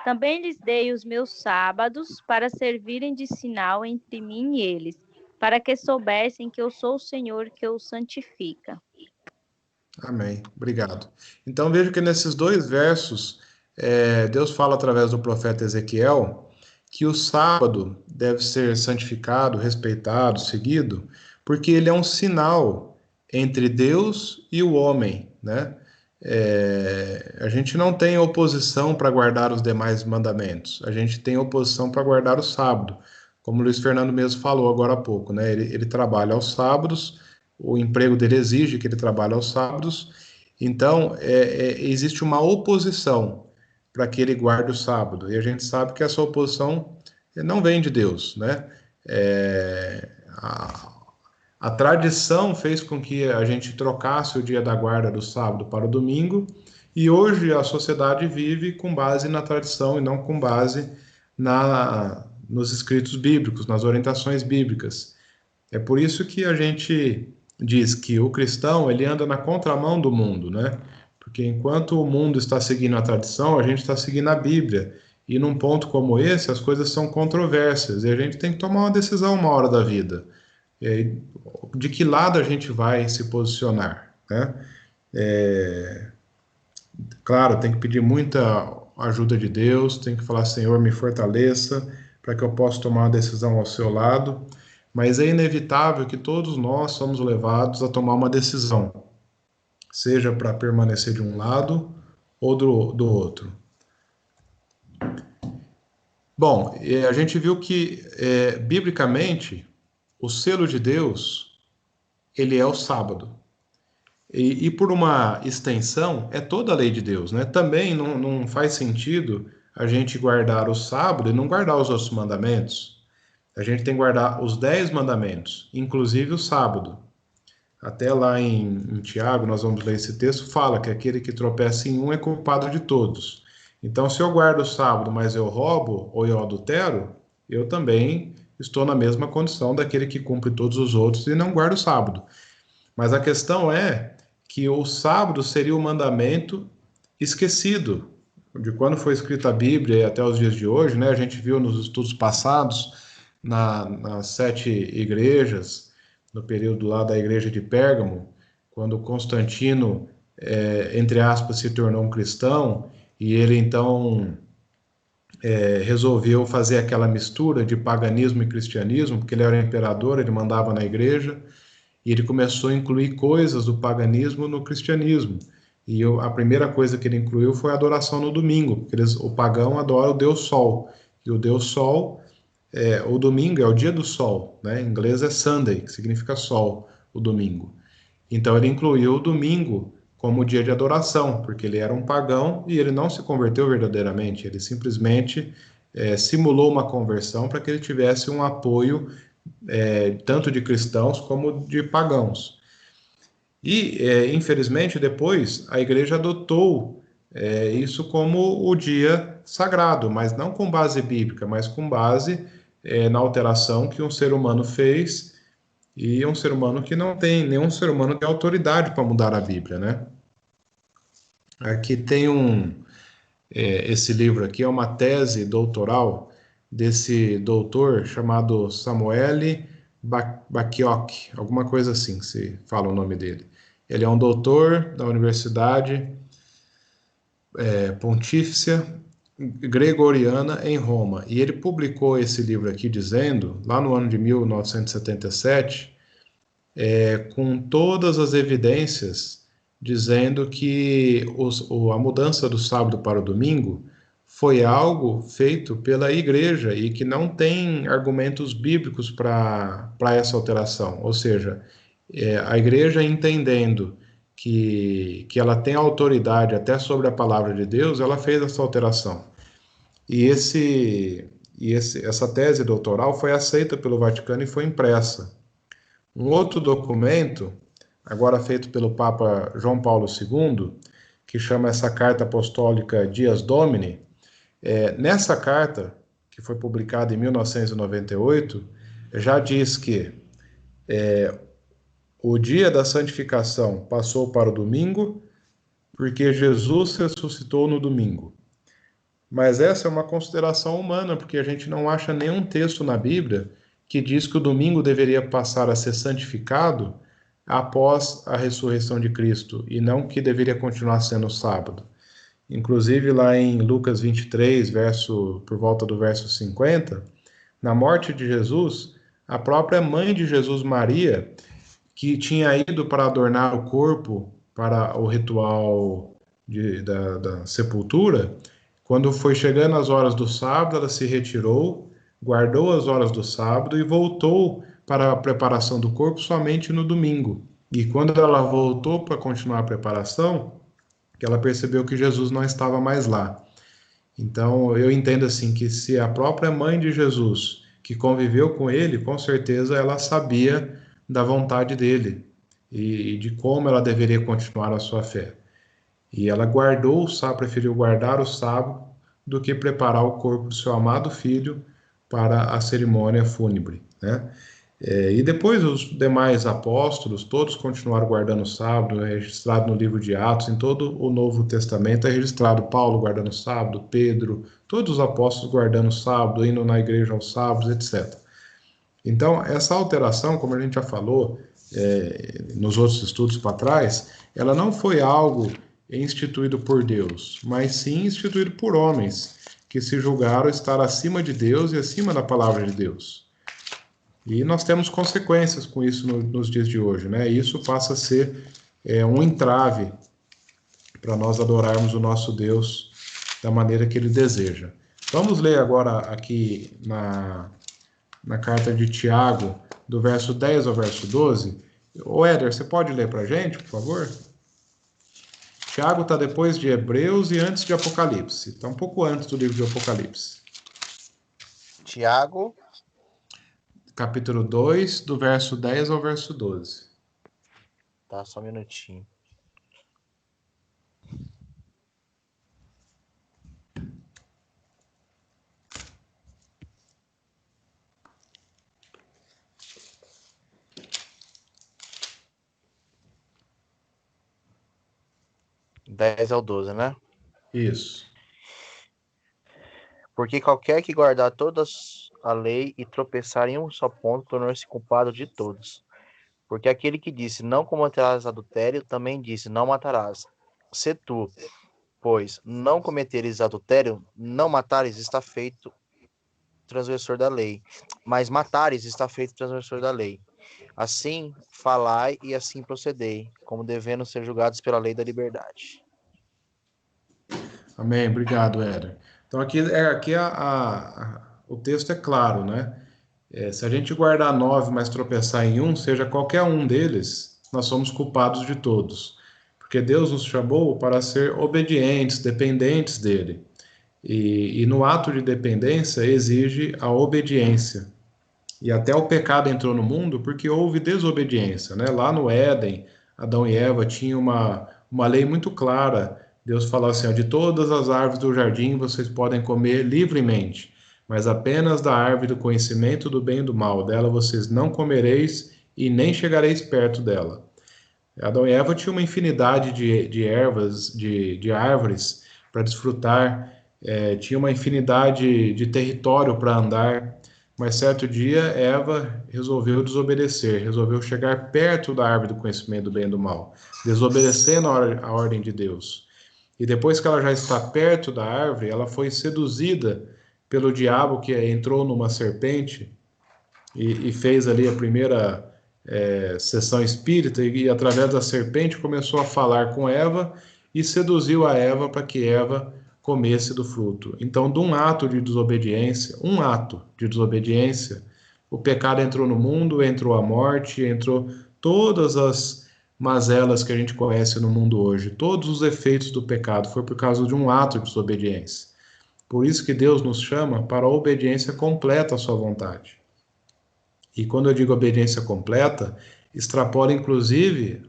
Também lhes dei os meus sábados para servirem de sinal entre mim e eles, para que soubessem que eu sou o Senhor que os santifica. Amém. Obrigado. Então vejo que nesses 2 versos, Deus fala através do profeta Ezequiel que o sábado deve ser santificado, respeitado, seguido, porque ele é um sinal entre Deus e o homem, né? A gente não tem oposição para guardar os demais mandamentos, a gente tem oposição para guardar o sábado, como o Luiz Fernando mesmo falou agora há pouco, né? Ele trabalha aos sábados, o emprego dele exige que ele trabalhe aos sábados, então existe uma oposição para que ele guarde o sábado, e a gente sabe que essa oposição não vem de Deus, né? A tradição fez com que a gente trocasse o dia da guarda do sábado para o domingo, e hoje a sociedade vive com base na tradição e não com base nos escritos bíblicos, nas orientações bíblicas. É por isso que a gente diz que o cristão ele anda na contramão do mundo, né? Porque enquanto o mundo está seguindo a tradição, a gente está seguindo a Bíblia. E num ponto como esse, as coisas são controversas e a gente tem que tomar uma decisão uma hora da vida. De que lado a gente vai se posicionar, né? Claro, tem que pedir muita ajuda de Deus, tem que falar, Senhor, me fortaleça para que eu possa tomar uma decisão ao seu lado, mas é inevitável que todos nós somos levados a tomar uma decisão, seja para permanecer de um lado ou do outro. Bom, a gente viu que, biblicamente, o selo de Deus, ele é o sábado. E por uma extensão, é toda a lei de Deus, né? Também não faz sentido a gente guardar o sábado e não guardar os outros mandamentos. A gente tem que guardar os 10 mandamentos, inclusive o sábado. Até lá em Tiago, nós vamos ler esse texto, fala que aquele que tropeça em um é culpado de todos. Então, se eu guardo o sábado, mas eu roubo ou eu adultero, eu também estou na mesma condição daquele que cumpre todos os outros e não guarda o sábado. Mas a questão é que o sábado seria o mandamento esquecido. De quando foi escrita a Bíblia e até os dias de hoje, né? A gente viu nos estudos passados, nas 7 igrejas, no período lá da igreja de Pérgamo, quando Constantino, entre aspas, se tornou um cristão, e ele então resolveu fazer aquela mistura de paganismo e cristianismo, porque ele era imperador, ele mandava na igreja, e ele começou a incluir coisas do paganismo no cristianismo. E a primeira coisa que ele incluiu foi a adoração no domingo, porque o pagão adora o Deus Sol, e o Deus Sol, o domingo é o dia do sol, né? Em inglês é Sunday, que significa sol, o domingo. Então ele incluiu o domingo como dia de adoração, porque ele era um pagão e ele não se converteu verdadeiramente, ele simplesmente simulou uma conversão para que ele tivesse um apoio tanto de cristãos como de pagãos. E, infelizmente, depois a igreja adotou isso como o dia sagrado, mas não com base bíblica, mas com base na alteração que um ser humano fez, e um ser humano que não tem, nenhum ser humano tem autoridade para mudar a Bíblia, né? Aqui tem esse livro aqui é uma tese doutoral desse doutor chamado Samuel Bacchiocchi, alguma coisa assim se fala o nome dele. Ele é um doutor da Universidade Pontifícia Gregoriana em Roma, e ele publicou esse livro aqui dizendo, lá no ano de 1977, com todas as evidências, dizendo que a mudança do sábado para o domingo foi algo feito pela igreja e que não tem argumentos bíblicos para essa alteração. Ou seja, a igreja entendendo que ela tem autoridade até sobre a palavra de Deus, ela fez essa alteração. E essa tese doutoral foi aceita pelo Vaticano e foi impressa. Um outro documento, agora feito pelo Papa João Paulo II, que chama essa Carta Apostólica Dies Domini, nessa carta, que foi publicada em 1998, já diz que o dia da santificação passou para o domingo, porque Jesus ressuscitou no domingo. Mas essa é uma consideração humana, porque a gente não acha nenhum texto na Bíblia que diz que o domingo deveria passar a ser santificado após a ressurreição de Cristo, e não que deveria continuar sendo sábado. Inclusive, lá em Lucas 23, por volta do verso 50, na morte de Jesus, a própria mãe de Jesus, Maria, que tinha ido para adornar o corpo para o ritual da sepultura, quando foi chegando as horas do sábado, ela se retirou, guardou as horas do sábado e voltou para a preparação do corpo somente no domingo. E quando ela voltou para continuar a preparação, que ela percebeu que Jesus não estava mais lá. Então, eu entendo assim que se a própria mãe de Jesus, que conviveu com ele, com certeza ela sabia da vontade dele e de como ela deveria continuar a sua fé. E ela guardou o sábado, preferiu guardar o sábado do que preparar o corpo do seu amado filho para a cerimônia fúnebre, né? E depois os demais apóstolos, todos continuaram guardando o sábado, é registrado no livro de Atos, em todo o Novo Testamento é registrado Paulo guardando o sábado, Pedro, todos os apóstolos guardando o sábado, indo na igreja aos sábados, etc. Então, essa alteração, como a gente já falou nos outros estudos para trás, ela não foi algo instituído por Deus, mas sim instituído por homens que se julgaram estar acima de Deus e acima da palavra de Deus. E nós temos consequências com isso nos dias de hoje, né? E isso passa a ser um entrave para nós adorarmos o nosso Deus da maneira que Ele deseja. Vamos ler agora aqui na carta de Tiago, do verso 10 ao verso 12. Ô Éder, você pode ler para a gente, por favor? Tiago está depois de Hebreus e antes de Apocalipse. Está um pouco antes do livro de Apocalipse. Tiago, Capítulo 2, do verso 10 ao verso 12. tá, só um minutinho. Dez ao 12, né? Isso. Porque qualquer que guardar toda a lei e tropeçar em um só ponto, tornou-se culpado de todos. Porque aquele que disse, não cometerás adultério, também disse, não matarás. Se tu, pois, não cometeres adultério, não matares, está feito transgressor da lei. Mas matares, está feito transgressor da lei. Assim falai e assim procedei, como devendo ser julgados pela lei da liberdade. Amém. Obrigado, Éder. Então, aqui o texto é claro, né? Se a gente guardar 9, mas tropeçar em um, seja qualquer um deles, nós somos culpados de todos. Porque Deus nos chamou para ser obedientes, dependentes dele. E no ato de dependência exige a obediência. E até o pecado entrou no mundo porque houve desobediência, né? Lá no Éden, Adão e Eva tinham uma lei muito clara. Deus falou assim, ó, de todas as árvores do jardim vocês podem comer livremente, mas apenas da árvore do conhecimento do bem e do mal, dela vocês não comereis e nem chegareis perto dela. Adão e Eva tinham uma infinidade de ervas, de árvores para desfrutar, tinha uma infinidade de território para andar, mas certo dia Eva resolveu desobedecer, resolveu chegar perto da árvore do conhecimento do bem e do mal, desobedecendo a ordem de Deus. E depois que ela já está perto da árvore, ela foi seduzida pelo diabo que entrou numa serpente e fez ali a primeira sessão espírita e através da serpente começou a falar com Eva e seduziu a Eva para que Eva comesse do fruto. Então, de um ato de desobediência, o pecado entrou no mundo, entrou a morte, entrou todas as mazelas que a gente conhece no mundo hoje. Todos os efeitos do pecado foi por causa de um ato de desobediência. Por isso que Deus nos chama para a obediência completa à sua vontade. E quando eu digo obediência completa, extrapola inclusive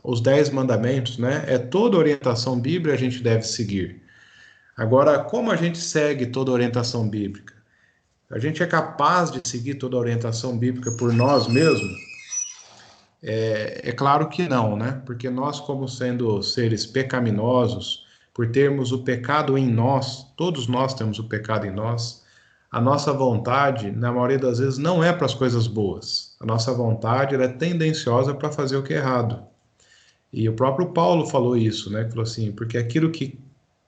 os 10 mandamentos, né? É toda orientação bíblica a gente deve seguir. Agora, como a gente segue toda orientação bíblica? A gente é capaz de seguir toda a orientação bíblica por nós mesmos? É claro que não, né? Porque nós, como sendo seres pecaminosos, por termos o pecado em nós, todos nós temos o pecado em nós, a nossa vontade, na maioria das vezes, não é para as coisas boas. A nossa vontade ela é tendenciosa para fazer o que é errado. E o próprio Paulo falou isso, né? Falou assim, porque aquilo que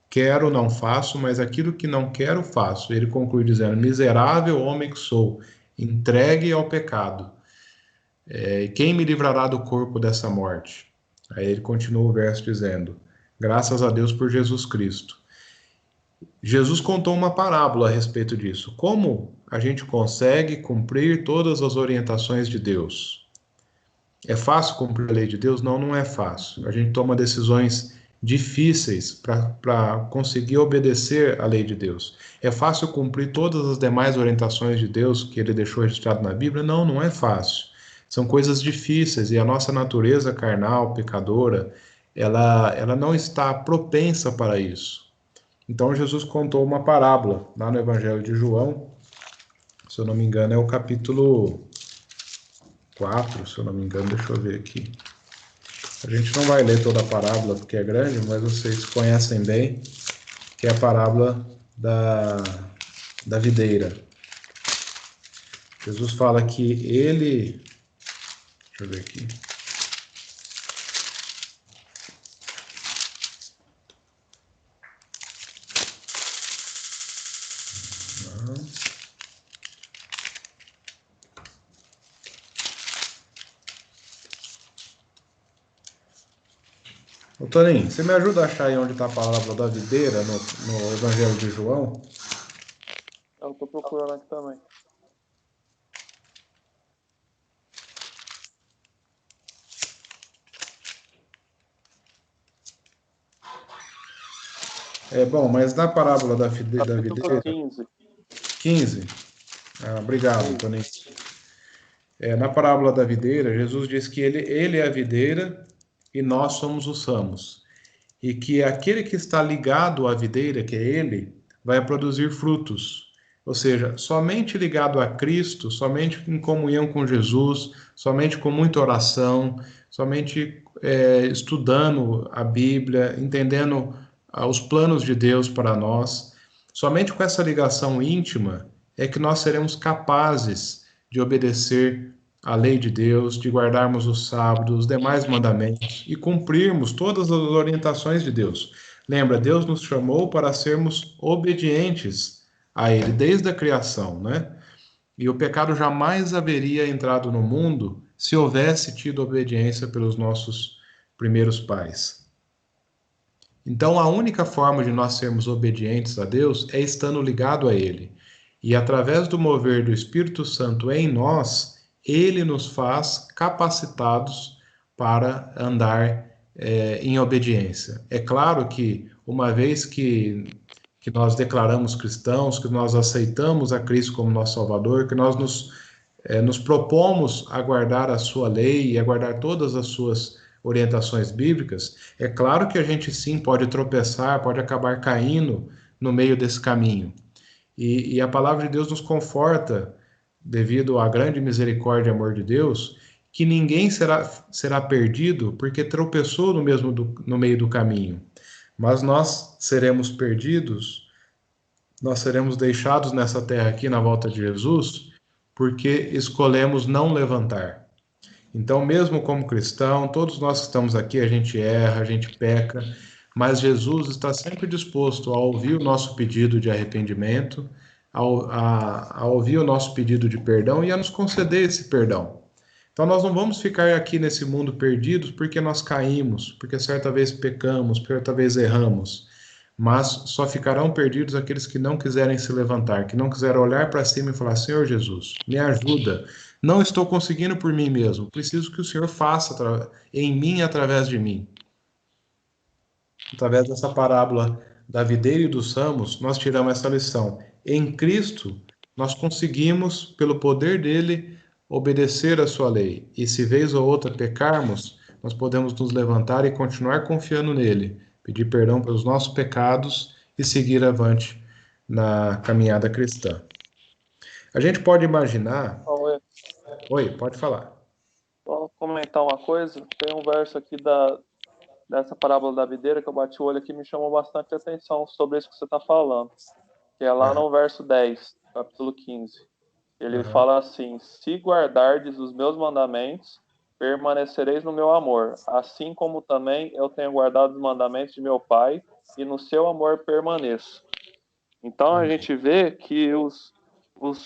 quero não faço, mas aquilo que não quero faço. Ele conclui dizendo, miserável homem que sou, entregue ao pecado. Quem me livrará do corpo dessa morte? Aí ele continua o verso dizendo, graças a Deus por Jesus Cristo. Jesus contou uma parábola a respeito disso. Como a gente consegue cumprir todas as orientações de Deus? É fácil cumprir a lei de Deus? Não, não é fácil. A gente toma decisões difíceis para conseguir obedecer à lei de Deus. É fácil cumprir todas as demais orientações de Deus que ele deixou registrado na Bíblia? Não, não é fácil. São coisas difíceis e a nossa natureza carnal, pecadora, ela não está propensa para isso. Então Jesus contou uma parábola lá no Evangelho de João, se eu não me engano é o capítulo 4, se eu não me engano, deixa eu ver aqui. A gente não vai ler toda a parábola porque é grande, mas vocês conhecem bem, que é a parábola da videira. Jesus fala que ele... Deixa eu ver aqui. Ô, Toninho, você me ajuda a achar aí onde está a parábola da videira no Evangelho de João? Eu estou procurando aqui também. Bom, mas na parábola da Capítulo videira, 15. 15. Obrigado, Toninho. Na parábola da videira, Jesus diz que ele é a videira e nós somos os ramos. E que aquele que está ligado à videira, que é ele, vai produzir frutos. Ou seja, somente ligado a Cristo, somente em comunhão com Jesus, somente com muita oração, somente estudando a Bíblia, entendendo os planos de Deus para nós, somente com essa ligação íntima é que nós seremos capazes de obedecer a lei de Deus, de guardarmos os sábados, os demais mandamentos e cumprirmos todas as orientações de Deus. Lembra, Deus nos chamou para sermos obedientes a Ele desde a criação, né? E o pecado jamais haveria entrado no mundo se houvesse tido obediência pelos nossos primeiros pais. Então, a única forma de nós sermos obedientes a Deus é estando ligado a Ele. E através do mover do Espírito Santo em nós, Ele nos faz capacitados para andar em obediência. É claro que, uma vez que nós declaramos cristãos, que nós aceitamos a Cristo como nosso Salvador, que nós nos propomos a guardar a sua lei e a guardar todas as suas orientações bíblicas, é claro que a gente sim pode tropeçar, pode acabar caindo no meio desse caminho. E a palavra de Deus nos conforta, devido à grande misericórdia e amor de Deus, que ninguém será perdido porque tropeçou no meio do caminho. Mas nós seremos perdidos, nós seremos deixados nessa terra aqui na volta de Jesus, porque escolhemos não levantar. Então, mesmo como cristão, todos nós que estamos aqui, a gente erra, a gente peca, mas Jesus está sempre disposto a ouvir o nosso pedido de arrependimento, a ouvir o nosso pedido de perdão e a nos conceder esse perdão. Então, nós não vamos ficar aqui nesse mundo perdidos porque nós caímos, porque certa vez pecamos, certa vez erramos, mas só ficarão perdidos aqueles que não quiserem se levantar, que não quiserem olhar para cima e falar: Senhor Jesus, me ajuda. Não estou conseguindo por mim mesmo. Preciso que o Senhor faça em mim, através de mim. Através dessa parábola da videira e dos ramos, nós tiramos essa lição. Em Cristo, nós conseguimos, pelo poder dele, obedecer a sua lei. E se vez ou outra pecarmos, nós podemos nos levantar e continuar confiando nele, pedir perdão pelos nossos pecados e seguir avante na caminhada cristã. A gente pode imaginar... Oi, pode falar. Vou comentar uma coisa. Tem um verso aqui dessa parábola da videira que eu bati o olho aqui e me chamou bastante atenção sobre isso que você está falando. Que é lá no verso 10, capítulo 15. Ele fala assim: se guardardes os meus mandamentos, permanecereis no meu amor, assim como também eu tenho guardado os mandamentos de meu Pai, e no seu amor permaneço. Então a gente vê que os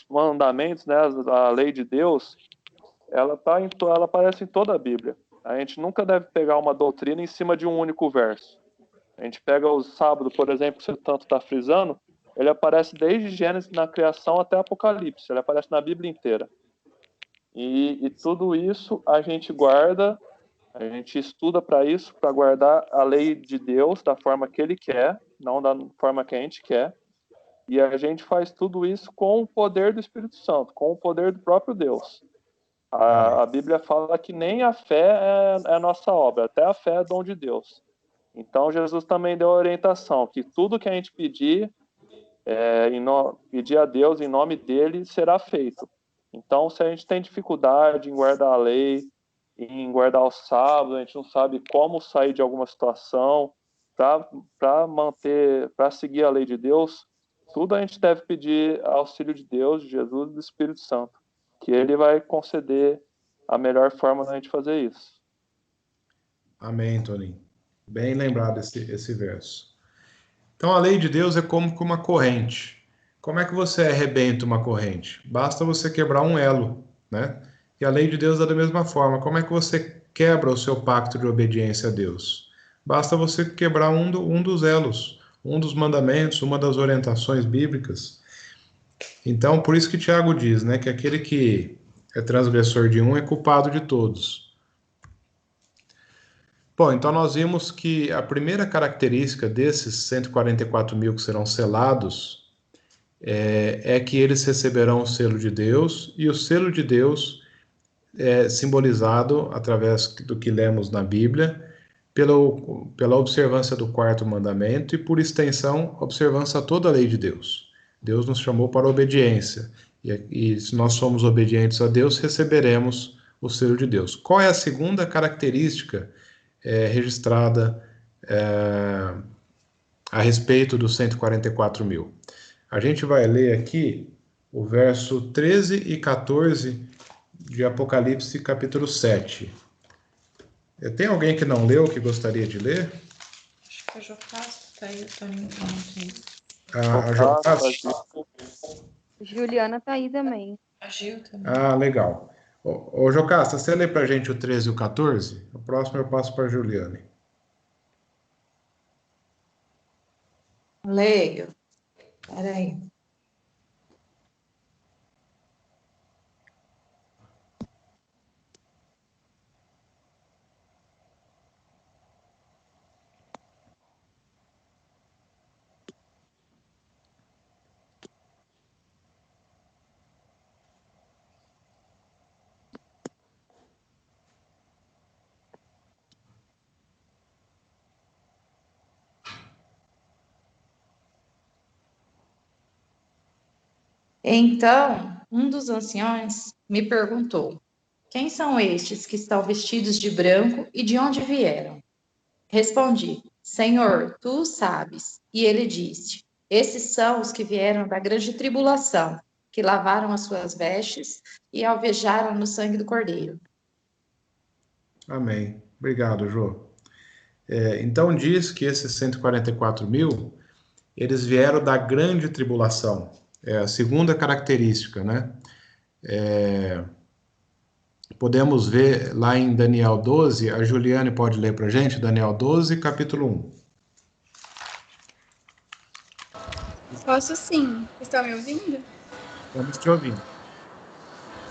mandamentos, né, a lei de Deus, ela aparece em toda a Bíblia. A gente nunca deve pegar uma doutrina em cima de um único verso. A gente pega o sábado, por exemplo, que você tanto está frisando, ele aparece desde Gênesis, na criação, até Apocalipse. Ele aparece na Bíblia inteira. E tudo isso a gente guarda, a gente estuda para isso, para guardar a lei de Deus da forma que Ele quer, não da forma que a gente quer. E a gente faz tudo isso com o poder do Espírito Santo, com o poder do próprio Deus. A Bíblia fala que nem a fé é a nossa obra, até a fé é dom de Deus. Então Jesus também deu a orientação que tudo que a gente pedir a Deus em nome dele será feito. Então, se a gente tem dificuldade em guardar a lei, em guardar o sábado, a gente não sabe como sair de alguma situação, para seguir a lei de Deus, tudo a gente deve pedir auxílio de Deus, de Jesus e do Espírito Santo, que ele vai conceder a melhor forma da gente fazer isso. Amém, Toninho. Bem lembrado esse verso. Então, a lei de Deus é como uma corrente. Como é que você arrebenta uma corrente? Basta você quebrar um elo, né? E a lei de Deus é da mesma forma. Como é que você quebra o seu pacto de obediência a Deus? basta você quebrar um dos elos, um dos mandamentos, uma das orientações bíblicas. Então, por isso que Tiago diz, né, que aquele que é transgressor de um é culpado de todos. Bom, então nós vimos que a primeira característica desses 144 mil que serão selados é que eles receberão o selo de Deus, e o selo de Deus é simbolizado, através do que lemos na Bíblia, pela observância do quarto mandamento e, por extensão, observância a toda a lei de Deus. Deus nos chamou para a obediência, e se nós somos obedientes a Deus, receberemos o selo de Deus. Qual é a segunda característica registrada a respeito dos 144 mil? A gente vai ler aqui o verso 13 e 14 de Apocalipse, capítulo 7. Tem alguém que não leu, que gostaria de ler? Acho que a Jocasta está aí, o Toninho também. A Jocasta? Juliana tá aí também. A Gil também. Ah, legal. Ô Jocasta, você lê pra gente o 13 e o 14? O próximo eu passo para a Juliane. Leio. Peraí. Então, um dos anciões me perguntou: quem são estes que estão vestidos de branco e de onde vieram? Respondi: Senhor, tu o sabes. E ele disse: esses são os que vieram da grande tribulação, que lavaram as suas vestes e alvejaram no sangue do Cordeiro. Amém. Obrigado, Jô. Então diz que esses 144 mil, eles vieram da grande tribulação. É a segunda característica, né? Podemos ver lá em Daniel 12, a Juliane pode ler para a gente, Daniel 12, capítulo 1. Posso sim. Estão me ouvindo? Estamos te ouvindo.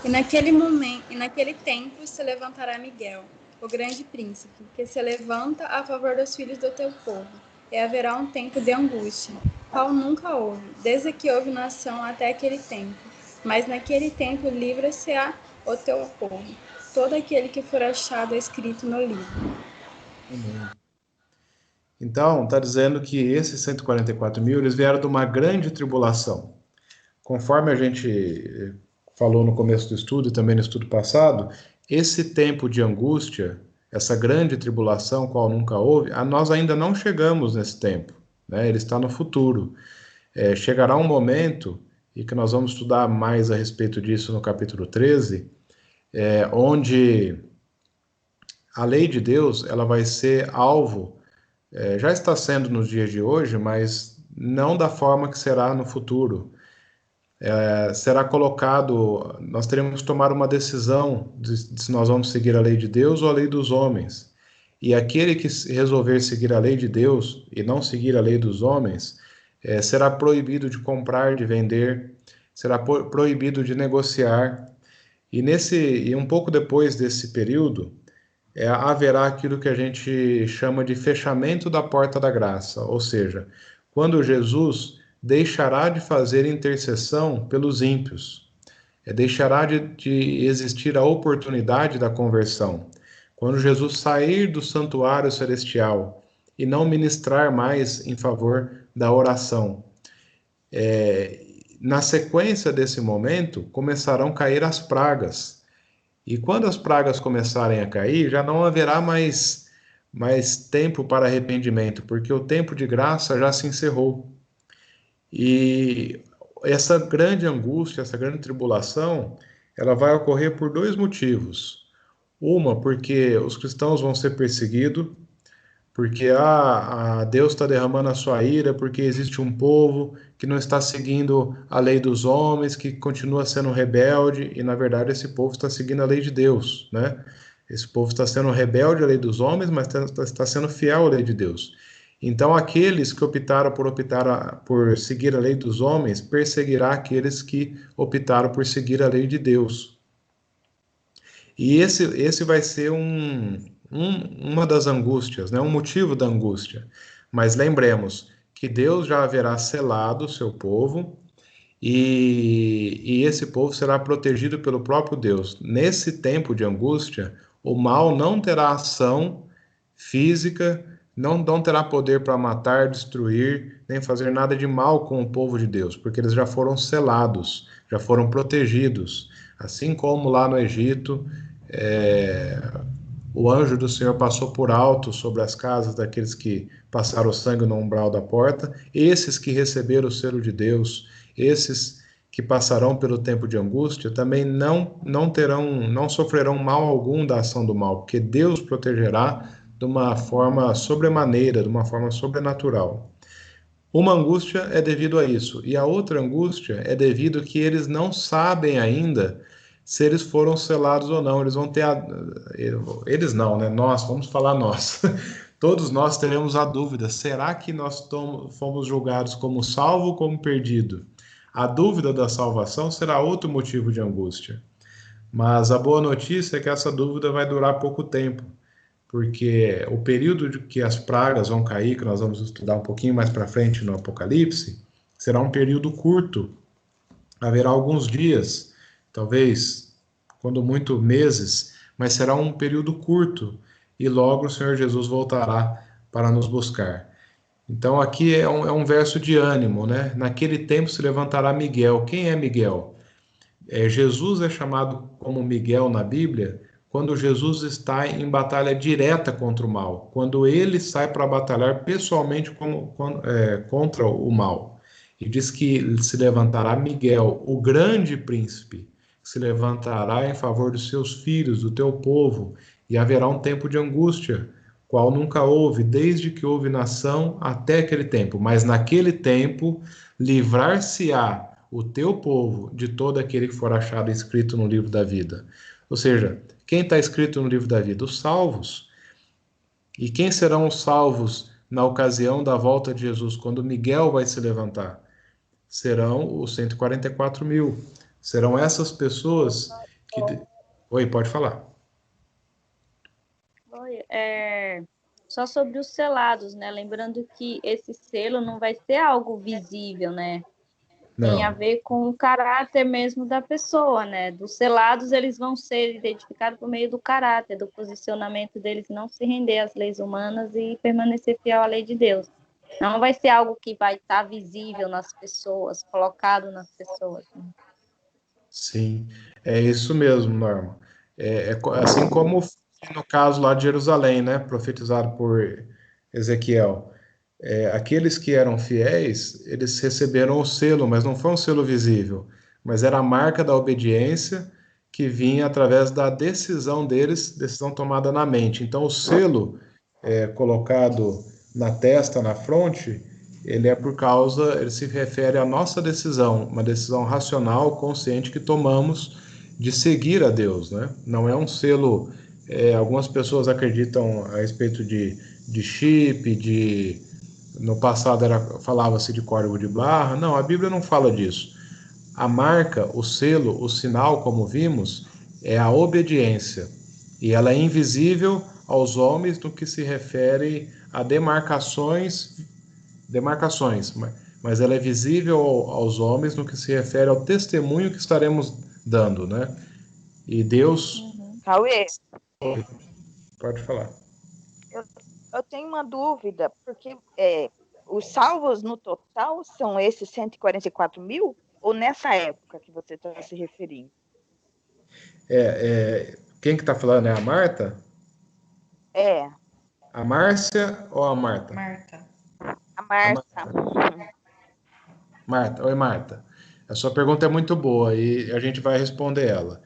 E naquele momento, e naquele tempo se levantará Miguel, o grande príncipe, que se levanta a favor dos filhos do teu povo, e haverá um tempo de angústia, qual nunca houve, desde que houve nação até aquele tempo. Mas naquele tempo livra-se-á o teu povo, todo aquele que for achado escrito no livro. Amém. Então, está dizendo que esses 144 mil, eles vieram de uma grande tribulação. Conforme a gente falou no começo do estudo e também no estudo passado, esse tempo de angústia, essa grande tribulação, qual nunca houve, nós ainda não chegamos nesse tempo, né? Ele está no futuro. Chegará um momento, e que nós vamos estudar mais a respeito disso no capítulo 13, onde a lei de Deus ela vai ser alvo, já está sendo nos dias de hoje, mas não da forma que será no futuro. Será colocado, nós teremos que tomar uma decisão de se nós vamos seguir a lei de Deus ou a lei dos homens. E aquele que resolver seguir a lei de Deus e não seguir a lei dos homens, será proibido de comprar, de vender, será proibido de negociar. E um pouco depois desse período, haverá aquilo que a gente chama de fechamento da porta da graça, ou seja, quando Jesus deixará de fazer intercessão pelos ímpios, deixará de existir a oportunidade da conversão. Quando Jesus sair do santuário celestial e não ministrar mais em favor da oração, na sequência desse momento, começarão a cair as pragas. E quando as pragas começarem a cair, já não haverá mais tempo para arrependimento, porque o tempo de graça já se encerrou. E essa grande angústia, essa grande tribulação, ela vai ocorrer por dois motivos. Uma, porque os cristãos vão ser perseguidos, porque Deus está derramando a sua ira, porque existe um povo que não está seguindo a lei dos homens, que continua sendo rebelde, e na verdade esse povo está seguindo a lei de Deus, né? Esse povo está sendo rebelde à lei dos homens, mas está sendo fiel à lei de Deus. Então, aqueles que optaram por seguir a lei dos homens, perseguirá aqueles que optaram por seguir a lei de Deus. E esse vai ser uma das angústias, né? Um motivo da angústia. Mas lembremos que Deus já haverá selado o seu povo, e esse povo será protegido pelo próprio Deus. Nesse tempo de angústia, o mal não terá ação física, não terá poder para matar, destruir, nem fazer nada de mal com o povo de Deus, porque eles já foram selados, já foram protegidos. Assim como lá no Egito, o anjo do Senhor passou por alto sobre as casas daqueles que passaram o sangue no umbral da porta, esses que receberam o selo de Deus, esses que passarão pelo tempo de angústia, também não sofrerão mal algum da ação do mal, porque Deus protegerá de uma forma sobremaneira, de uma forma sobrenatural. Uma angústia é devido a isso, e a outra angústia é devido que eles não sabem ainda se eles foram selados ou não. Eles vão ter eles não, né? Nós, vamos falar nós. Todos nós teremos a dúvida, será que nós fomos julgados como salvo ou como perdido? A dúvida da salvação será outro motivo de angústia. Mas a boa notícia é que essa dúvida vai durar pouco tempo, porque o período de que as pragas vão cair, que nós vamos estudar um pouquinho mais para frente no Apocalipse, será um período curto. Haverá alguns dias, talvez, quando muito, meses, mas será um período curto, e logo o Senhor Jesus voltará para nos buscar. Então aqui é um verso de ânimo, né? Naquele tempo se levantará Miguel. Quem é Miguel? Jesus é chamado como Miguel na Bíblia quando Jesus está em batalha direta contra o mal, quando ele sai para batalhar pessoalmente contra o mal. E diz que se levantará Miguel, o grande príncipe, que se levantará em favor dos seus filhos, do teu povo, e haverá um tempo de angústia, qual nunca houve, desde que houve nação até aquele tempo. Mas naquele tempo, livrar-se-á o teu povo de todo aquele que for achado escrito no livro da vida. Ou seja, quem está escrito no livro da vida? Os salvos. E quem serão os salvos na ocasião da volta de Jesus, quando Miguel vai se levantar? Serão os 144 mil. Serão essas pessoas que... Oi, pode falar. Oi, só sobre os selados, né? Lembrando que esse selo não vai ser algo visível, né? Tem a ver com o caráter mesmo da pessoa, né? Dos selados, eles vão ser identificados por meio do caráter, do posicionamento deles, não se render às leis humanas e permanecer fiel à lei de Deus. Não vai ser algo que vai estar visível nas pessoas, colocado nas pessoas. Né? Sim, é isso mesmo, Norma. Assim como no caso lá de Jerusalém, né? Profetizado por Ezequiel. Aqueles que eram fiéis, eles receberam o selo, mas não foi um selo visível, mas era a marca da obediência que vinha através da decisão deles, decisão tomada na mente. Então, o selo colocado na testa, na fronte, ele se refere à nossa decisão, uma decisão racional, consciente que tomamos de seguir a Deus, né? Não é um selo, algumas pessoas acreditam a respeito de chip, no passado falava-se de código de barra. Não, a Bíblia não fala disso. A marca, o selo, o sinal, como vimos, é a obediência. E ela é invisível aos homens no que se refere a demarcações, mas ela é visível aos homens no que se refere ao testemunho que estaremos dando, né? E Deus... Cauê, pode falar. eu tenho uma dúvida, porque os salvos no total são esses 144 mil? Ou nessa época que você está se referindo? Quem que está falando é a Marta? É. A Márcia ou a Marta? Marta. A Marta. Marta. Oi, Marta. A sua pergunta é muito boa e a gente vai responder ela.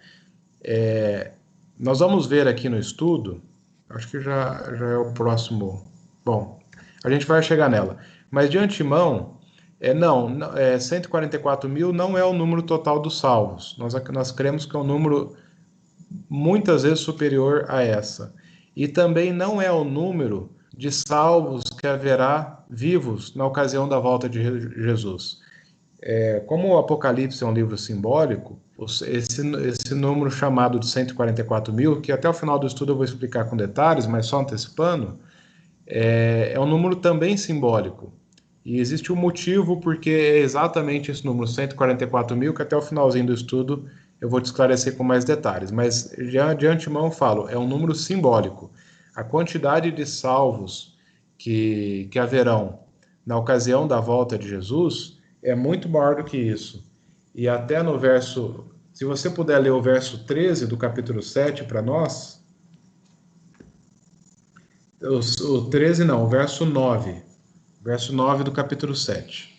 Nós vamos ver aqui no estudo, acho que já é o próximo. Bom, a gente vai chegar nela. Mas de antemão, 144 mil não é o número total dos salvos. Nós cremos que é um número muitas vezes superior a essa. E também não é o número de salvos que haverá vivos na ocasião da volta de Jesus. Como o Apocalipse é um livro simbólico, esse número chamado de 144 mil, que até o final do estudo eu vou explicar com detalhes, mas só antecipando, é um número também simbólico. E existe um motivo porque é exatamente esse número, 144 mil, que até o finalzinho do estudo eu vou te esclarecer com mais detalhes. Mas já de antemão eu falo, é um número simbólico. A quantidade de salvos que haverão na ocasião da volta de Jesus é muito maior do que isso. E até no verso, se você puder ler o verso 13 do capítulo 7 para nós, o 13 não, o verso 9. Verso 9 do capítulo 7.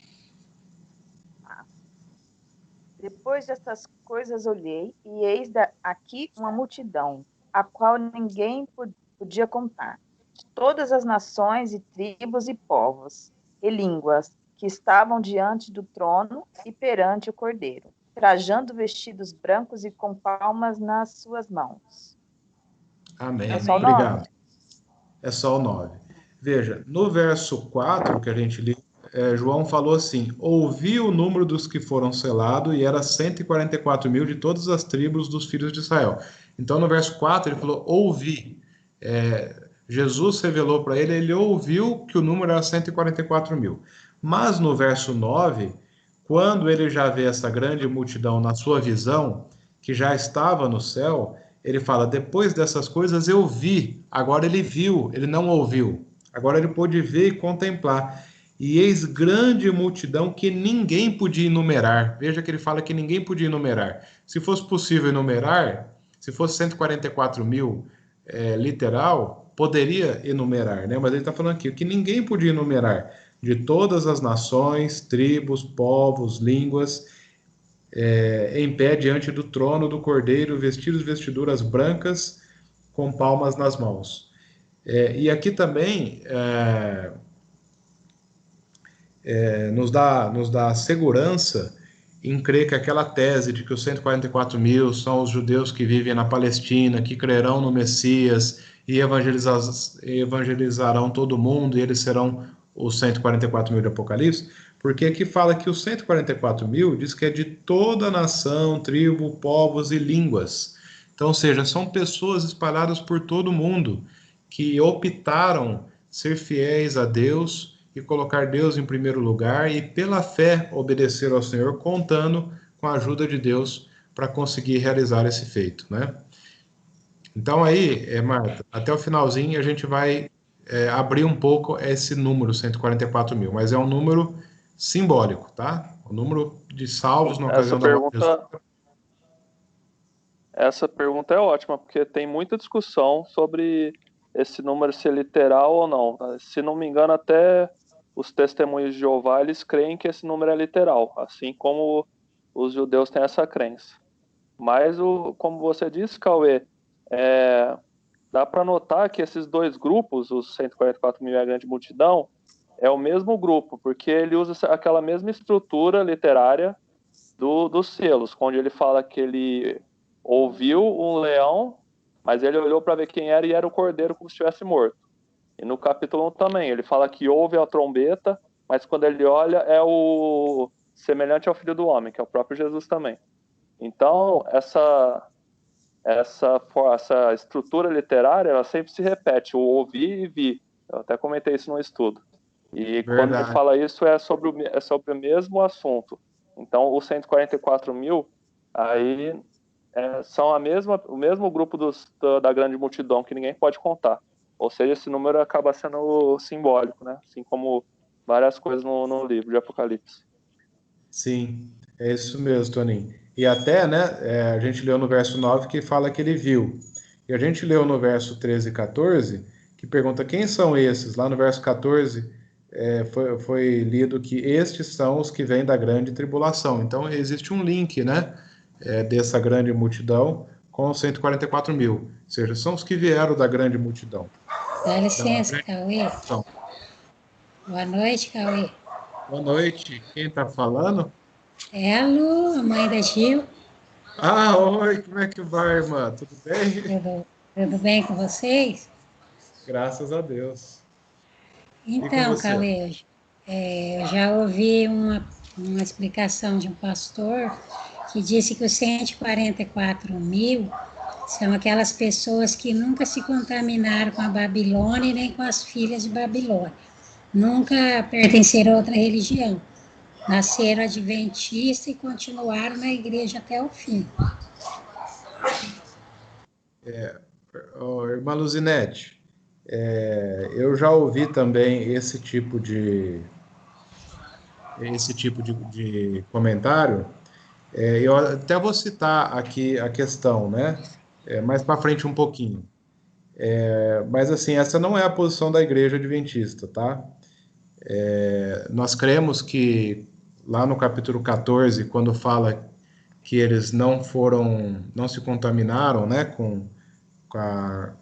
Depois dessas coisas olhei, e eis aqui uma multidão, a qual ninguém podia contar, de todas as nações e tribos e povos e línguas que estavam diante do trono e perante o Cordeiro, trajando vestidos brancos e com palmas nas suas mãos. Amém. É só o Obrigado. 9. É só o 9. Veja, no verso 4 que a gente lê, João falou assim: ouvi o número dos que foram selados e era 144 mil de todas as tribos dos filhos de Israel. Então, no verso 4, ele falou: ouvi. Jesus revelou para ele, ele ouviu que o número era 144 mil. Mas no verso 9, quando ele já vê essa grande multidão na sua visão, que já estava no céu, ele fala: depois dessas coisas eu vi. Agora ele viu, ele não ouviu. Agora ele pôde ver e contemplar. E eis grande multidão que ninguém podia enumerar. Veja que ele fala que ninguém podia enumerar. Se fosse possível enumerar, se fosse 144 mil literal, poderia enumerar, né? Mas ele está falando aqui que ninguém podia enumerar, de todas as nações, tribos, povos, línguas, em pé diante do trono do Cordeiro, vestidos vestiduras brancas, com palmas nas mãos. E aqui também nos dá segurança em crer que aquela tese de que os 144 mil são os judeus que vivem na Palestina, que crerão no Messias e evangelizarão todo mundo, e eles serão os 144 mil de Apocalipse, porque aqui fala que os 144 mil diz que é de toda nação, tribo, povos e línguas. Então, ou seja, são pessoas espalhadas por todo o mundo que optaram ser fiéis a Deus e colocar Deus em primeiro lugar e pela fé obedecer ao Senhor, contando com a ajuda de Deus para conseguir realizar esse feito, né? Então aí, Marta, até o finalzinho a gente vai abrir um pouco esse número, 144 mil, mas é um número simbólico, tá? O número de salvos na ocasião da morte de Jesus. Essa pergunta é ótima, porque tem muita discussão sobre esse número ser literal ou não. Se não me engano, até os testemunhos de Jeová, eles creem que esse número é literal, assim como os judeus têm essa crença. Mas, como você disse, Cauê, dá para notar que esses dois grupos, os 144 mil e a grande multidão, é o mesmo grupo, porque ele usa aquela mesma estrutura literária dos selos, onde ele fala que ele ouviu um leão, mas ele olhou para ver quem era e era o cordeiro como se estivesse morto. E no capítulo 1 também, ele fala que ouve a trombeta, mas quando ele olha é o semelhante ao Filho do Homem, que é o próprio Jesus também. Então, essa estrutura literária, ela sempre se repete, o ouvir e vi. Eu até comentei isso no estudo. E quando ele fala isso, é sobre o mesmo assunto. Então, os 144 mil, aí são o mesmo grupo da grande multidão, que ninguém pode contar. Ou seja, esse número acaba sendo simbólico, né? Assim como várias coisas no livro de Apocalipse. Sim, é isso mesmo, Toninho. E até, né, a gente leu no verso 9 que fala que ele viu. E a gente leu no verso 13 e 14 que pergunta quem são esses. Lá no verso 14 foi lido que estes são os que vêm da grande tribulação. Então existe um link, né, dessa grande multidão com os 144 mil. Ou seja, são os que vieram da grande multidão. Dá licença, Cauê. Então, Boa noite, Cauê. boa noite. Quem está falando? É a Lu, a mãe da Gil. Ah, oi, como é que vai, irmã? Tudo bem? Tudo bem com vocês? Graças a Deus. E com Então, você? Cauê, eu já ouvi uma explicação de um pastor que disse que os 144 mil são aquelas pessoas que nunca se contaminaram com a Babilônia e nem com as filhas de Babilônia. Nunca pertenceram a outra religião. Nasceram adventistas e continuaram na igreja até o fim. Irmã Luzinete, eu já ouvi também esse tipo de comentário. Eu até vou citar aqui a questão, né? Mais para frente um pouquinho. Mas assim, essa não é a posição da Igreja Adventista, tá? Nós cremos que lá no capítulo 14, quando fala que eles não se contaminaram, né, com a...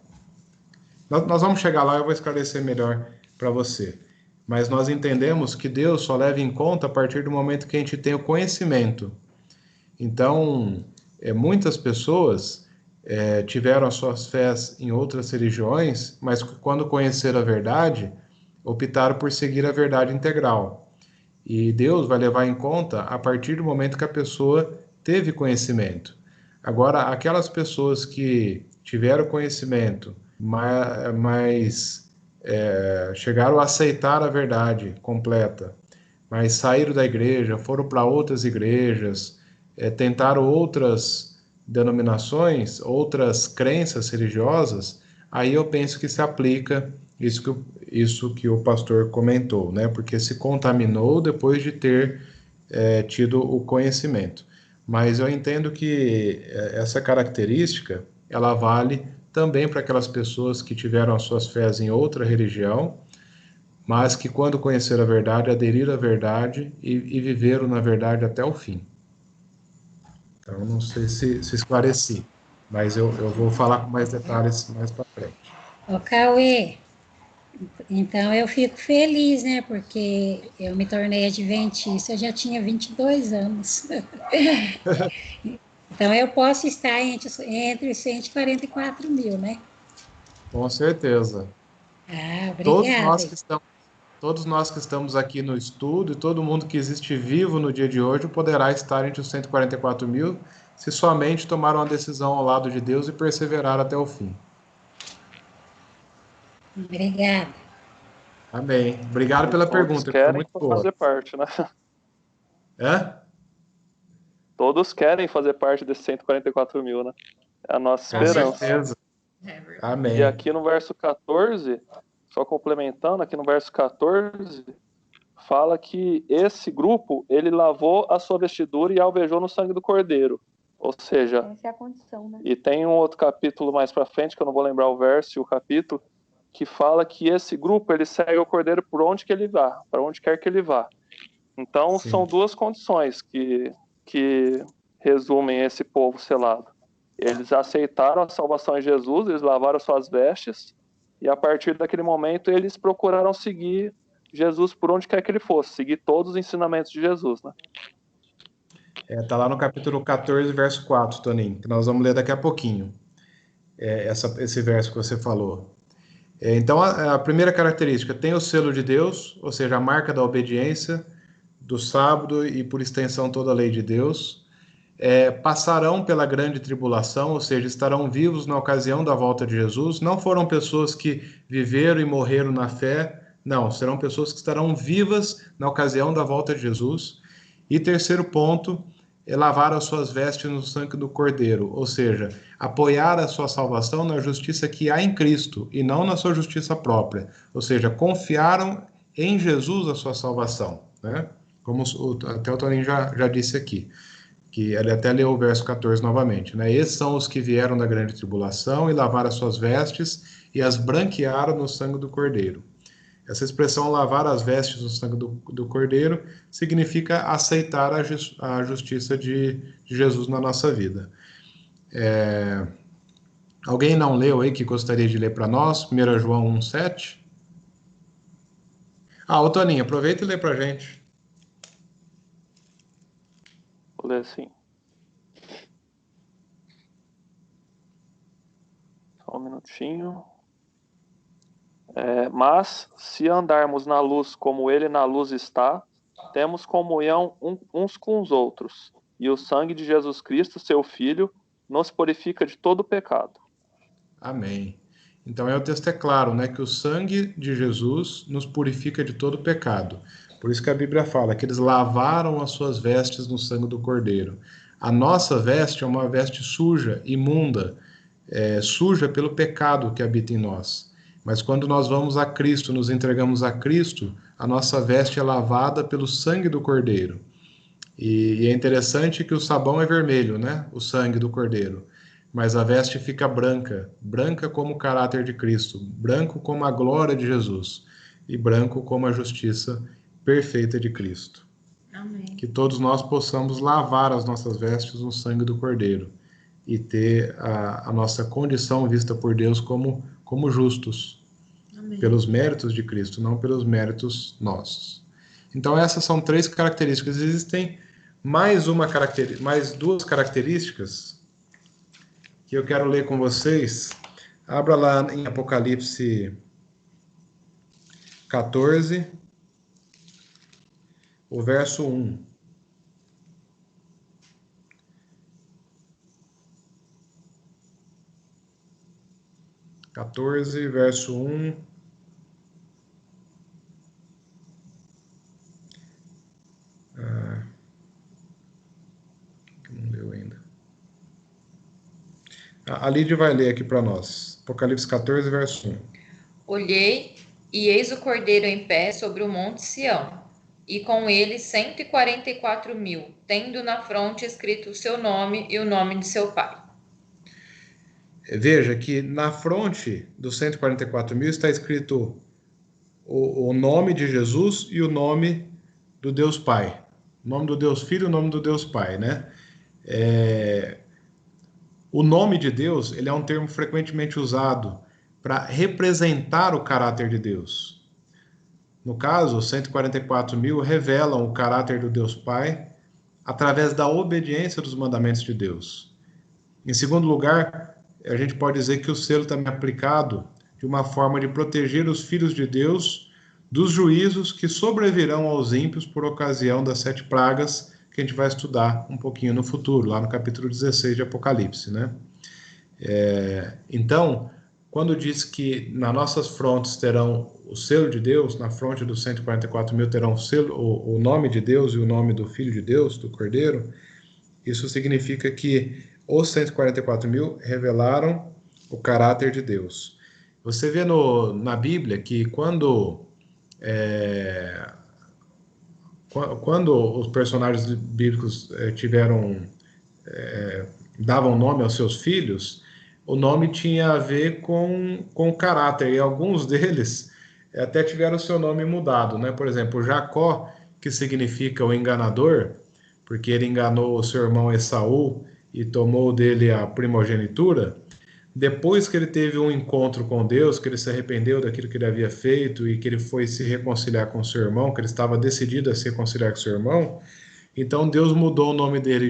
Nós vamos chegar lá, eu vou esclarecer melhor para você. Mas nós entendemos que Deus só leva em conta a partir do momento que a gente tem o conhecimento. Então, muitas pessoas tiveram as suas fés em outras religiões, mas quando conheceram a verdade, optaram por seguir a verdade integral. E Deus vai levar em conta a partir do momento que a pessoa teve conhecimento. Agora, aquelas pessoas que tiveram conhecimento, mas chegaram a aceitar a verdade completa, mas saíram da igreja, foram para outras igrejas, tentaram outras denominações, outras crenças religiosas, aí eu penso que se aplica isso que o pastor comentou, né? Porque se contaminou depois de ter tido o conhecimento. Mas eu entendo que essa característica, ela vale também para aquelas pessoas que tiveram as suas fés em outra religião, mas que quando conheceram a verdade, aderiram à verdade e viveram na verdade até o fim. Então, não sei se esclareci, mas eu vou falar com mais detalhes mais para frente. Ô, Cauê, então eu fico feliz, né? Porque eu me tornei adventista, eu já tinha 22 anos. Então eu posso estar entre os 144 mil, né? Com certeza. Ah, Todos obrigada. nós que estamos, todos nós que estamos aqui no estudo e todo mundo que existe vivo no dia de hoje poderá estar entre os 144 mil se somente tomar uma decisão ao lado de Deus e perseverar até o fim. Obrigada. Amém. Obrigado E pela todos pergunta, foi querem muito boa. fazer parte, né? É? Todos querem fazer parte desses 144 mil, né? É a nossa Com esperança. certeza. E Amém. aqui no verso 14, só complementando, aqui no verso 14, fala que esse grupo, ele lavou a sua vestidura e alvejou no sangue do cordeiro. Ou seja, Essa é a condição, né? e tem um outro capítulo mais para frente, que eu não vou lembrar o verso e o capítulo, que fala que esse grupo, ele segue o cordeiro por onde que ele vá, para onde quer que ele vá. Então, Sim. são duas condições que resumem esse povo selado. Eles aceitaram a salvação em Jesus, eles lavaram suas vestes, e a partir daquele momento eles procuraram seguir Jesus por onde quer que ele fosse, seguir todos os ensinamentos de Jesus, né? Tá lá no capítulo 14, verso 4, Toninho, que nós vamos ler daqui a pouquinho. Esse verso que você falou. Então, a primeira característica, tem o selo de Deus, ou seja, a marca da obediência, do sábado e, por extensão, toda a lei de Deus. Passarão pela grande tribulação, ou seja, estarão vivos na ocasião da volta de Jesus. Não foram pessoas que viveram e morreram na fé, não, serão pessoas que estarão vivas na ocasião da volta de Jesus. E terceiro ponto, lavar as suas vestes no sangue do Cordeiro, ou seja, apoiar a sua salvação na justiça que há em Cristo e não na sua justiça própria, ou seja, confiaram em Jesus a sua salvação, né? Como até o Toninho já disse aqui, que ele até leu o verso 14 novamente, né? Esses são os que vieram da grande tribulação e lavaram as suas vestes e as branquearam no sangue do Cordeiro. Essa expressão lavar as vestes no sangue do Cordeiro significa aceitar a justiça de Jesus na nossa vida. Alguém não leu aí que gostaria de ler para nós? 1 João 1,7? Ô Toninho, aproveita e lê para a gente. Vou ler assim. Só um minutinho. Mas, se andarmos na luz como ele na luz está, temos comunhão uns com os outros, e o sangue de Jesus Cristo, seu Filho, nos purifica de todo pecado. Amém. Então, o texto é claro, né, que o sangue de Jesus nos purifica de todo pecado. Por isso que a Bíblia fala que eles lavaram as suas vestes no sangue do Cordeiro. A nossa veste é uma veste suja, imunda, suja pelo pecado que habita em nós. Mas quando nós vamos a Cristo, nos entregamos a Cristo, a nossa veste é lavada pelo sangue do Cordeiro. E é interessante que o sabão é vermelho, né? O sangue do Cordeiro. Mas a veste fica branca, branca como o caráter de Cristo, branco como a glória de Jesus e branco como a justiça perfeita de Cristo. Amém. Que todos nós possamos lavar as nossas vestes no sangue do Cordeiro e ter a nossa condição vista por Deus como justos. Amém. Pelos méritos de Cristo, não pelos méritos nossos. Então essas são 3 características. Existem mais duas características que eu quero ler com vocês. Abra lá em Apocalipse 14, o verso 1. Verso 1. Não leu ainda. A Lídia vai ler aqui para nós. Apocalipse 14, verso 1. Olhei, e eis o Cordeiro em pé sobre o monte Sião, e com ele 144.000, tendo na fronte escrito o seu nome e o nome de seu pai. Veja que na fronte dos 144.000 está escrito o nome de Jesus e o nome do Deus Pai. O nome do Deus Filho e o nome do Deus Pai, né? O nome de Deus, ele é um termo frequentemente usado para representar o caráter de Deus. No caso, os 144.000 revelam o caráter do Deus Pai através da obediência dos mandamentos de Deus. Em segundo lugar, a gente pode dizer que o selo também é aplicado de uma forma de proteger os filhos de Deus dos juízos que sobrevirão aos ímpios por ocasião das 7 pragas que a gente vai estudar um pouquinho no futuro, lá no capítulo 16 de Apocalipse, né? Então, quando diz que nas nossas frontes terão o selo de Deus, na fronte dos 144.000 terão o nome de Deus e o nome do Filho de Deus, do Cordeiro, isso significa que os 144.000 revelaram o caráter de Deus. Você vê na Bíblia que quando os personagens bíblicos davam nome aos seus filhos, o nome tinha a ver com caráter, e alguns deles até tiveram o seu nome mudado, né? Por exemplo, Jacó, que significa o enganador, porque ele enganou o seu irmão Esaú e tomou dele a primogenitura. Depois que ele teve um encontro com Deus, que ele se arrependeu daquilo que ele havia feito e que ele foi se reconciliar com seu irmão, que ele estava decidido a se reconciliar com seu irmão, então Deus mudou o nome dele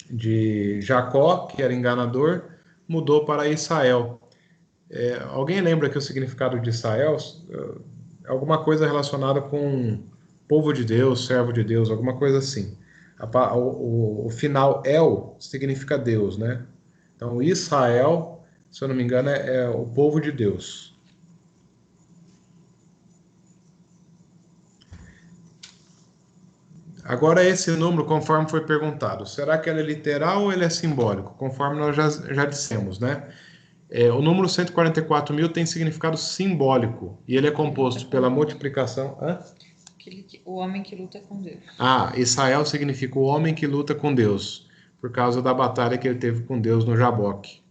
de Jacó, que era enganador, mudou para Israel. Alguém lembra que o significado de Israel é alguma coisa relacionada com povo de Deus, servo de Deus, alguma coisa assim. O final El significa Deus, né? Então, Israel, se eu não me engano, é o povo de Deus. Agora, esse número, conforme foi perguntado, será que ele é literal ou ele é simbólico? Conforme nós já dissemos, né? O número 144.000 tem significado simbólico, e ele é composto pela multiplicação... O homem que luta com Deus. Israel significa o homem que luta com Deus, por causa da batalha que ele teve com Deus no Jaboque,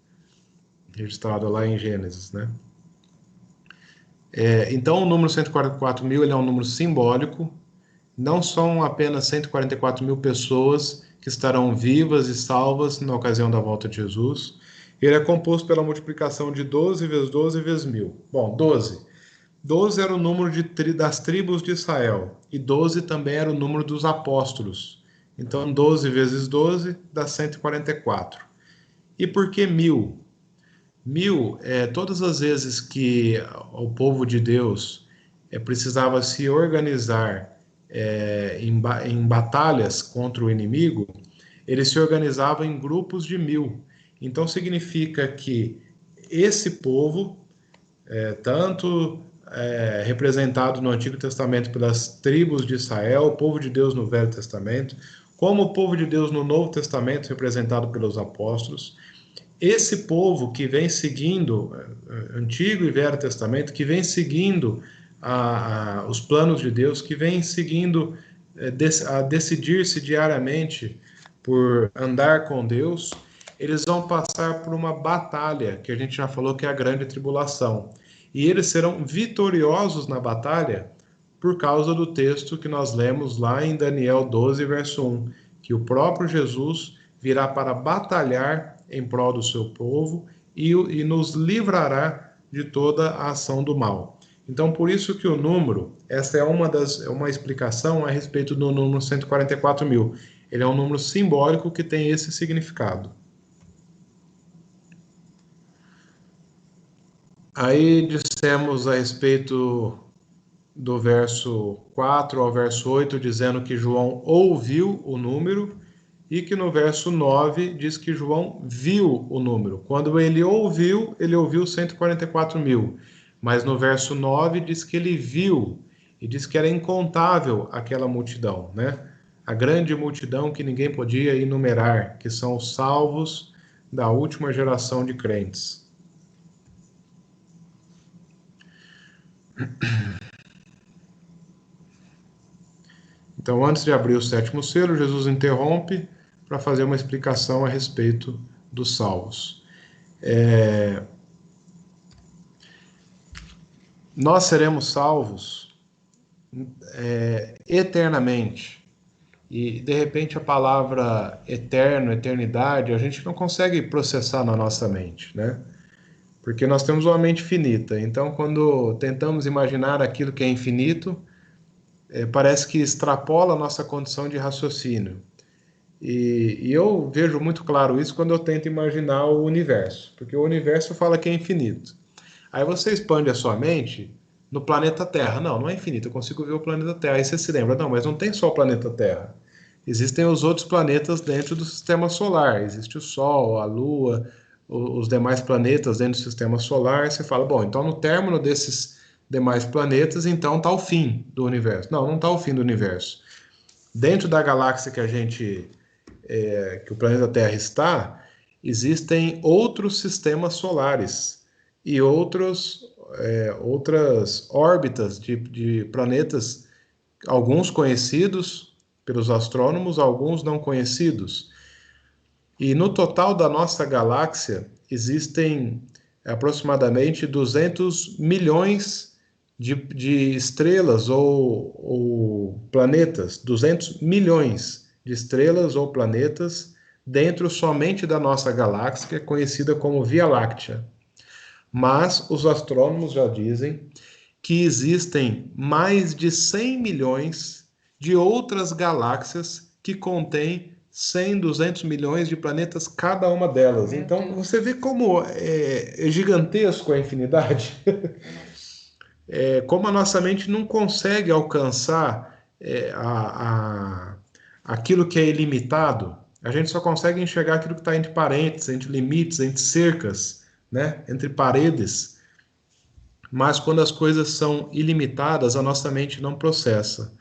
registrado lá em Gênesis, né? Então, o número 144.000 ele é um número simbólico. Não são apenas 144.000 pessoas que estarão vivas e salvas na ocasião da volta de Jesus. Ele é composto pela multiplicação de 12 vezes 12 vezes 1.000. Bom, 12. 12 era o número das tribos de Israel, e 12 também era o número dos apóstolos. Então, 12 vezes 12 dá 144. E por que 1.000? 1000 é todas as vezes que o povo de Deus precisava se organizar em batalhas contra o inimigo, eles se organizavam em grupos de 1000. Então significa que esse povo, tanto representado no Antigo Testamento pelas tribos de Israel, o povo de Deus no Velho Testamento, como o povo de Deus no Novo Testamento, representado pelos apóstolos, esse povo que vem seguindo, Antigo e Velho Testamento, que vem seguindo os planos de Deus, que vem seguindo a decidir-se diariamente por andar com Deus, eles vão passar por uma batalha, que a gente já falou que é a grande tribulação. E eles serão vitoriosos na batalha por causa do texto que nós lemos lá em Daniel 12, verso 1, que o próprio Jesus virá para batalhar em prol do seu povo e nos livrará de toda a ação do mal. Então, por isso que o número, essa é uma explicação a respeito do número 144.000. Ele é um número simbólico que tem esse significado. Aí dissemos a respeito do verso 4 ao verso 8, dizendo que João ouviu o número, e que no verso 9 diz que João viu o número. Quando ele ouviu 144.000. Mas no verso 9 diz que ele viu, e diz que era incontável aquela multidão, né? A grande multidão que ninguém podia enumerar, que são os salvos da última geração de crentes. Então, antes de abrir o 7º selo, Jesus interrompe para fazer uma explicação a respeito dos salvos. Nós seremos salvos eternamente. E, de repente, a palavra eterno, eternidade, a gente não consegue processar na nossa mente, né? Porque nós temos uma mente finita. Então, quando tentamos imaginar aquilo que é infinito, parece que extrapola a nossa condição de raciocínio. E eu vejo muito claro isso quando eu tento imaginar o universo, porque o universo fala que é infinito. Aí você expande a sua mente no planeta Terra. Não é infinito, eu consigo ver o planeta Terra. Aí você se lembra, não, mas não tem só o planeta Terra. Existem os outros planetas dentro do sistema solar. Existe o Sol, a Lua, os demais planetas dentro do sistema solar. Você fala, bom, então no término desses demais planetas, então está o fim do universo. Não está o fim do universo. Dentro da galáxia que que o planeta Terra está, existem outros sistemas solares e outras órbitas de planetas, alguns conhecidos pelos astrônomos, alguns não conhecidos. E no total da nossa galáxia existem aproximadamente 200 milhões de estrelas ou planetas, 200 milhões de estrelas ou planetas dentro somente da nossa galáxia, que é conhecida como Via Láctea. Mas os astrônomos já dizem que existem mais de 100 milhões de outras galáxias que contêm 100, 200 milhões de planetas cada uma delas. Então, você vê como é gigantesco a infinidade. Como a nossa mente não consegue alcançar aquilo que é ilimitado. A gente só consegue enxergar aquilo que está entre parênteses, entre limites, entre cercas, né? Entre paredes. Mas quando as coisas são ilimitadas, a nossa mente não processa.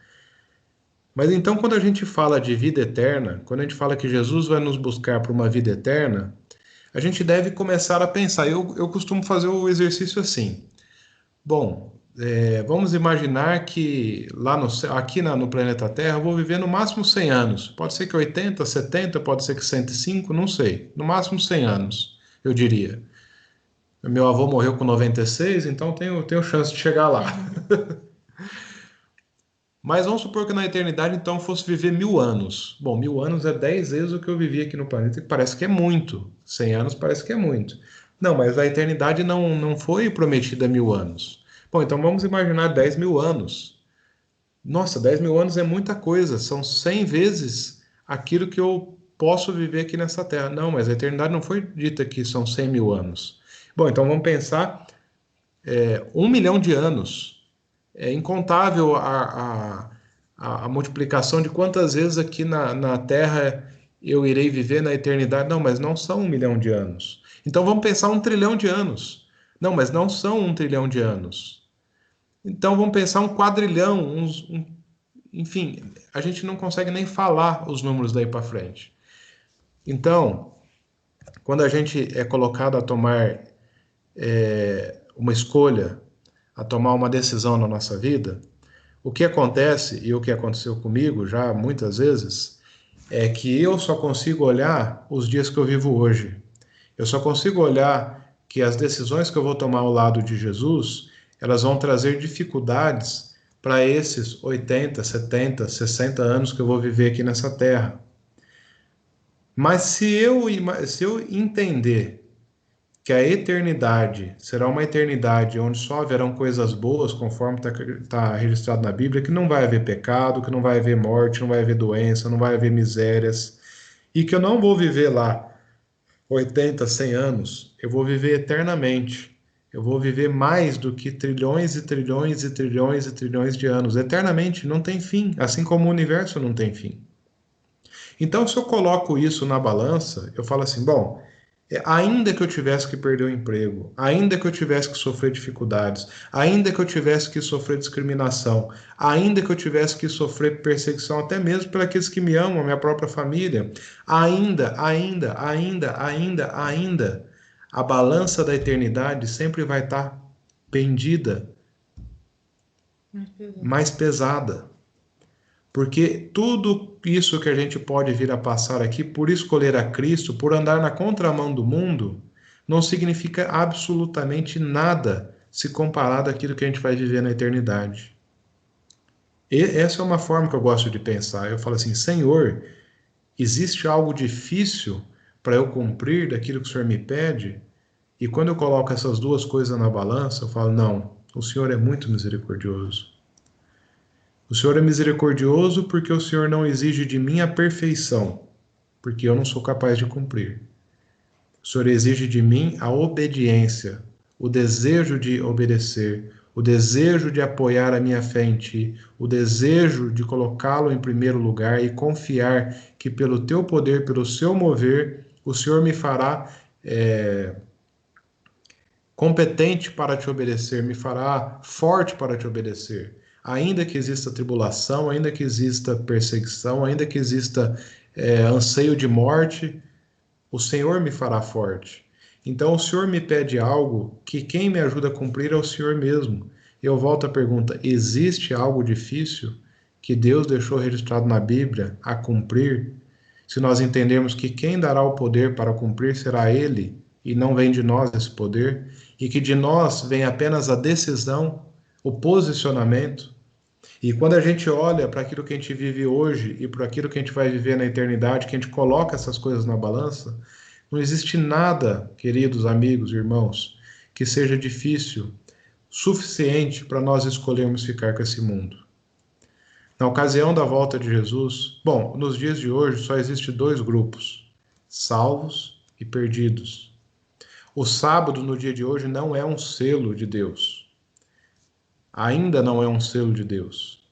Mas então, quando a gente fala de vida eterna, quando a gente fala que Jesus vai nos buscar para uma vida eterna, a gente deve começar a pensar. Eu costumo fazer o exercício assim. Bom, vamos imaginar que aqui no planeta Terra eu vou viver no máximo 100 anos. Pode ser que 80, 70, pode ser que 105, não sei. No máximo 100 anos, eu diria. Meu avô morreu com 96, então tenho chance de chegar lá. Mas vamos supor que na eternidade, então, eu fosse viver 1000 anos. Bom, 1000 anos é 10 vezes o que eu vivi aqui no planeta, que parece que é muito. 100 anos parece que é muito. Não, mas a eternidade não foi prometida 1000 anos. Bom, então vamos imaginar 10.000 anos. Nossa, 10.000 anos é muita coisa. São 100 vezes aquilo que eu posso viver aqui nessa Terra. Não, mas a eternidade não foi dita que são 100.000 anos. Bom, então vamos pensar 1 milhão de anos. É incontável a multiplicação de quantas vezes aqui na Terra eu irei viver na eternidade. Não, mas não são 1 milhão de anos. Então vamos pensar 1 trilhão de anos. Não, mas não são 1 trilhão de anos. Então vamos pensar 1 quadrilhão, enfim, a gente não consegue nem falar os números daí para frente. Então, quando a gente é colocado a tomar uma escolha, a tomar uma decisão na nossa vida, o que acontece, e o que aconteceu comigo já muitas vezes, é que eu só consigo olhar os dias que eu vivo hoje. Eu só consigo olhar que as decisões que eu vou tomar ao lado de Jesus, elas vão trazer dificuldades para esses 80, 70, 60 anos que eu vou viver aqui nessa terra. Mas se eu entender que a eternidade será uma eternidade onde só haverão coisas boas, conforme está registrado na Bíblia, que não vai haver pecado, que não vai haver morte, não vai haver doença, não vai haver misérias, e que eu não vou viver lá 80, 100 anos, eu vou viver eternamente. Eu vou viver mais do que trilhões e trilhões e trilhões e trilhões de anos. Eternamente, não tem fim, assim como o universo não tem fim. Então, se eu coloco isso na balança, eu falo assim, bom, ainda que eu tivesse que perder o emprego, ainda que eu tivesse que sofrer dificuldades, ainda que eu tivesse que sofrer discriminação, ainda que eu tivesse que sofrer perseguição, até mesmo por aqueles que me amam, a minha própria família, ainda, a balança da eternidade sempre vai estar pendida, mais pesada. Porque tudo isso que a gente pode vir a passar aqui, por escolher a Cristo, por andar na contramão do mundo, não significa absolutamente nada se comparado àquilo que a gente vai viver na eternidade. E essa é uma forma que eu gosto de pensar. Eu falo assim, Senhor, existe algo difícil para eu cumprir daquilo que o Senhor me pede? E quando eu coloco essas duas coisas na balança, eu falo, não, o Senhor é muito misericordioso. O Senhor é misericordioso porque o Senhor não exige de mim a perfeição, porque eu não sou capaz de cumprir. O Senhor exige de mim a obediência, o desejo de obedecer, o desejo de apoiar a minha fé em Ti, o desejo de colocá-lo em primeiro lugar e confiar que pelo Teu poder, pelo Seu mover, o Senhor me fará competente para Te obedecer, me fará forte para Te obedecer. Ainda que exista tribulação, ainda que exista perseguição, ainda que exista anseio de morte, o Senhor me fará forte. Então o Senhor me pede algo que quem me ajuda a cumprir é o Senhor mesmo. Eu volto à pergunta, existe algo difícil que Deus deixou registrado na Bíblia a cumprir? Se nós entendermos que quem dará o poder para cumprir será Ele, e não vem de nós esse poder, e que de nós vem apenas a decisão, o posicionamento. E quando a gente olha para aquilo que a gente vive hoje e para aquilo que a gente vai viver na eternidade, que a gente coloca essas coisas na balança, não existe nada, queridos amigos, irmãos, que seja difícil, suficiente para nós escolhermos ficar com esse mundo. Na ocasião da volta de Jesus, bom, nos dias de hoje só existe 2 grupos, salvos e perdidos. O sábado, no dia de hoje, não é um selo de Deus. Ainda não é um selo de Deus.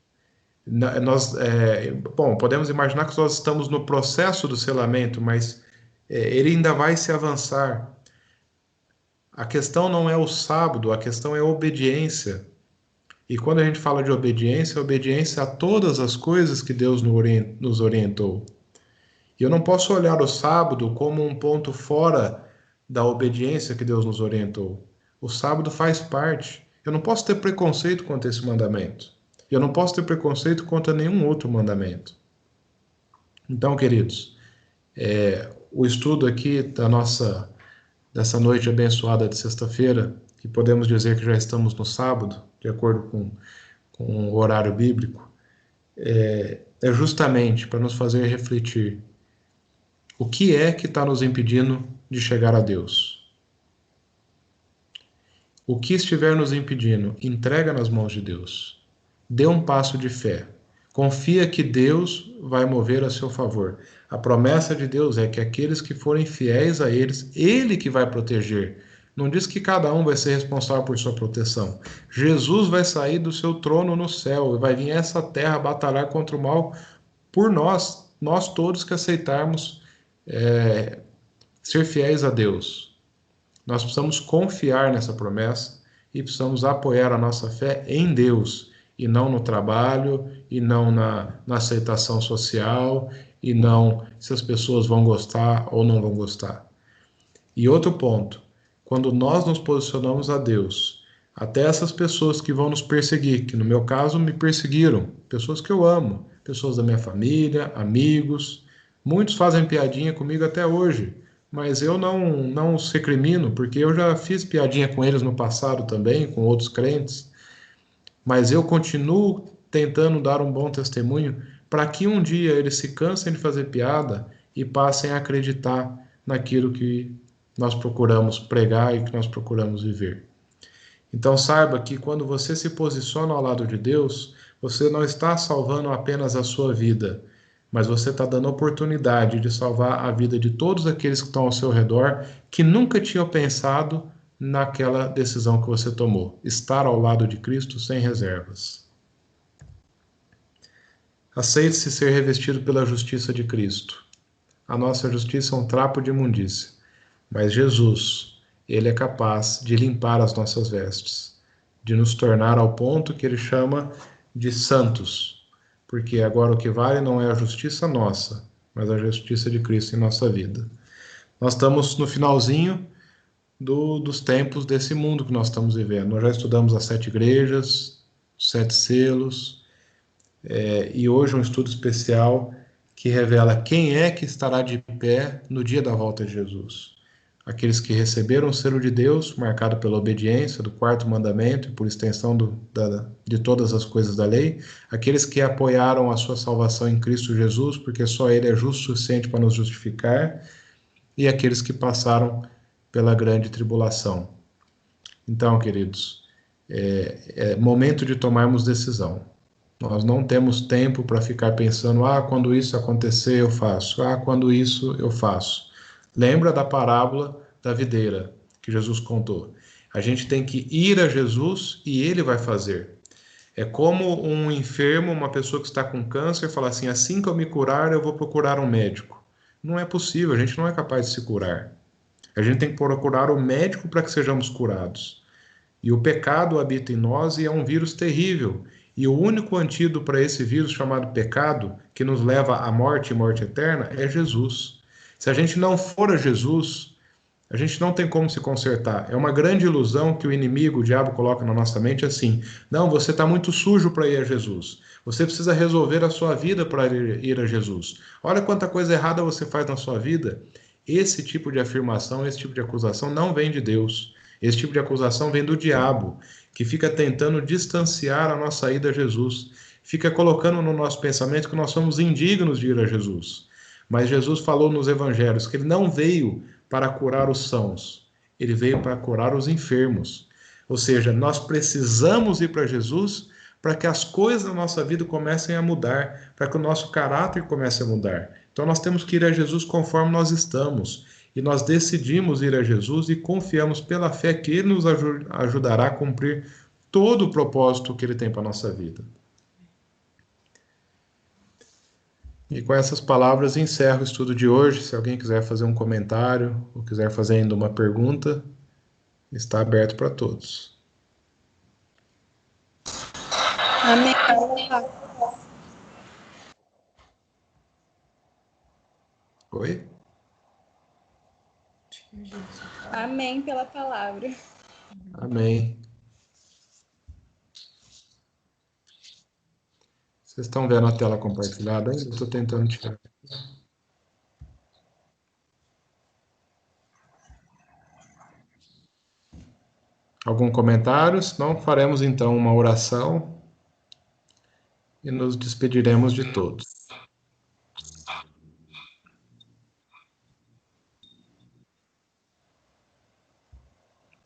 Podemos imaginar que nós estamos no processo do selamento, mas ele ainda vai se avançar. A questão não é o sábado, a questão é a obediência. E quando a gente fala de obediência, obediência a todas as coisas que Deus nos orientou. E eu não posso olhar o sábado como um ponto fora da obediência que Deus nos orientou. O sábado faz parte. Eu não posso ter preconceito contra esse mandamento. Eu não posso ter preconceito contra nenhum outro mandamento. Então, queridos, o estudo aqui dessa noite abençoada de sexta-feira, que podemos dizer que já estamos no sábado, de acordo com o horário bíblico, é justamente para nos fazer refletir o que é que está nos impedindo de chegar a Deus. O que estiver nos impedindo, entrega nas mãos de Deus. Dê um passo de fé. Confia que Deus vai mover a seu favor. A promessa de Deus é que aqueles que forem fiéis a Ele que vai proteger Não diz que cada um vai ser responsável por sua proteção. Jesus vai sair do seu trono no céu e vai vir a essa terra batalhar contra o mal por nós todos que aceitarmos ser fiéis a Deus. Nós precisamos confiar nessa promessa e precisamos apoiar a nossa fé em Deus, e não no trabalho, e não na aceitação social, e não se as pessoas vão gostar ou não vão gostar. E outro ponto, quando nós nos posicionamos a Deus, até essas pessoas que vão nos perseguir, que no meu caso me perseguiram, pessoas que eu amo, pessoas da minha família, amigos, muitos fazem piadinha comigo até hoje, mas eu não os recrimino, porque eu já fiz piadinha com eles no passado também, com outros crentes, mas eu continuo tentando dar um bom testemunho para que um dia eles se cansem de fazer piada e passem a acreditar naquilo que nós procuramos pregar e que nós procuramos viver. Então saiba que quando você se posiciona ao lado de Deus, você não está salvando apenas a sua vida, mas você está dando oportunidade de salvar a vida de todos aqueles que estão ao seu redor, que nunca tinham pensado naquela decisão que você tomou, estar ao lado de Cristo sem reservas. Aceite-se ser revestido pela justiça de Cristo. A nossa justiça é um trapo de imundícia, mas Jesus, ele é capaz de limpar as nossas vestes, de nos tornar ao ponto que ele chama de santos, porque agora o que vale não é a justiça nossa, mas a justiça de Cristo em nossa vida. Nós estamos no finalzinho dos tempos desse mundo que nós estamos vivendo. Nós já estudamos as 7 igrejas, os 7 selos, e hoje um estudo especial que revela quem é que estará de pé no dia da volta de Jesus. Aqueles que receberam o selo de Deus, marcado pela obediência do 4º mandamento e por extensão de todas as coisas da lei, aqueles que apoiaram a sua salvação em Cristo Jesus, porque só Ele é justo o suficiente para nos justificar, e aqueles que passaram pela grande tribulação. Então, queridos, é momento de tomarmos decisão. Nós não temos tempo para ficar pensando, quando isso acontecer eu faço, quando isso eu faço. Lembra da parábola da videira que Jesus contou. A gente tem que ir a Jesus e Ele vai fazer. É como um enfermo, uma pessoa que está com câncer, falar assim que eu me curar, eu vou procurar um médico. Não é possível, a gente não é capaz de se curar. A gente tem que procurar o médico para que sejamos curados. E o pecado habita em nós e é um vírus terrível. E o único antídoto para esse vírus chamado pecado, que nos leva à morte e morte eterna, é Jesus. Se a gente não for a Jesus, a gente não tem como se consertar. É uma grande ilusão que o inimigo, o diabo, coloca na nossa mente assim: não, você está muito sujo para ir a Jesus. Você precisa resolver a sua vida para ir a Jesus. Olha quanta coisa errada você faz na sua vida. Esse tipo de afirmação, esse tipo de acusação não vem de Deus. Esse tipo de acusação vem do diabo, que fica tentando distanciar a nossa ida a Jesus. Fica colocando no nosso pensamento que nós somos indignos de ir a Jesus. Mas Jesus falou nos evangelhos que ele não veio para curar os sãos, ele veio para curar os enfermos. Ou seja, nós precisamos ir para Jesus para que as coisas da nossa vida comecem a mudar, para que o nosso caráter comece a mudar. Então nós temos que ir a Jesus conforme nós estamos. E nós decidimos ir a Jesus e confiamos pela fé que Ele nos ajudará a cumprir todo o propósito que Ele tem para a nossa vida. E com essas palavras encerro o estudo de hoje. Se alguém quiser fazer um comentário ou quiser fazer ainda uma pergunta, está aberto para todos. Amém. Oi? Amém pela palavra. Amém. Vocês estão vendo a tela compartilhada ainda? Estou tentando tirar. Algum comentário? Senão faremos então uma oração e nos despediremos de todos.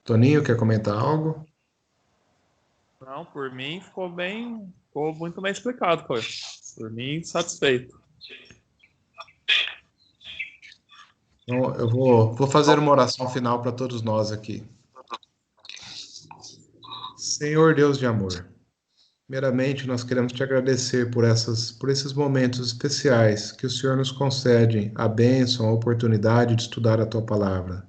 Toninho, quer comentar algo? Não, por mim ficou muito bem explicado, coisa. Por mim, satisfeito. Então, eu vou fazer uma oração final para todos nós aqui. Senhor Deus de amor, primeiramente nós queremos te agradecer por esses momentos especiais que o Senhor nos concede, a bênção, a oportunidade de estudar a tua palavra.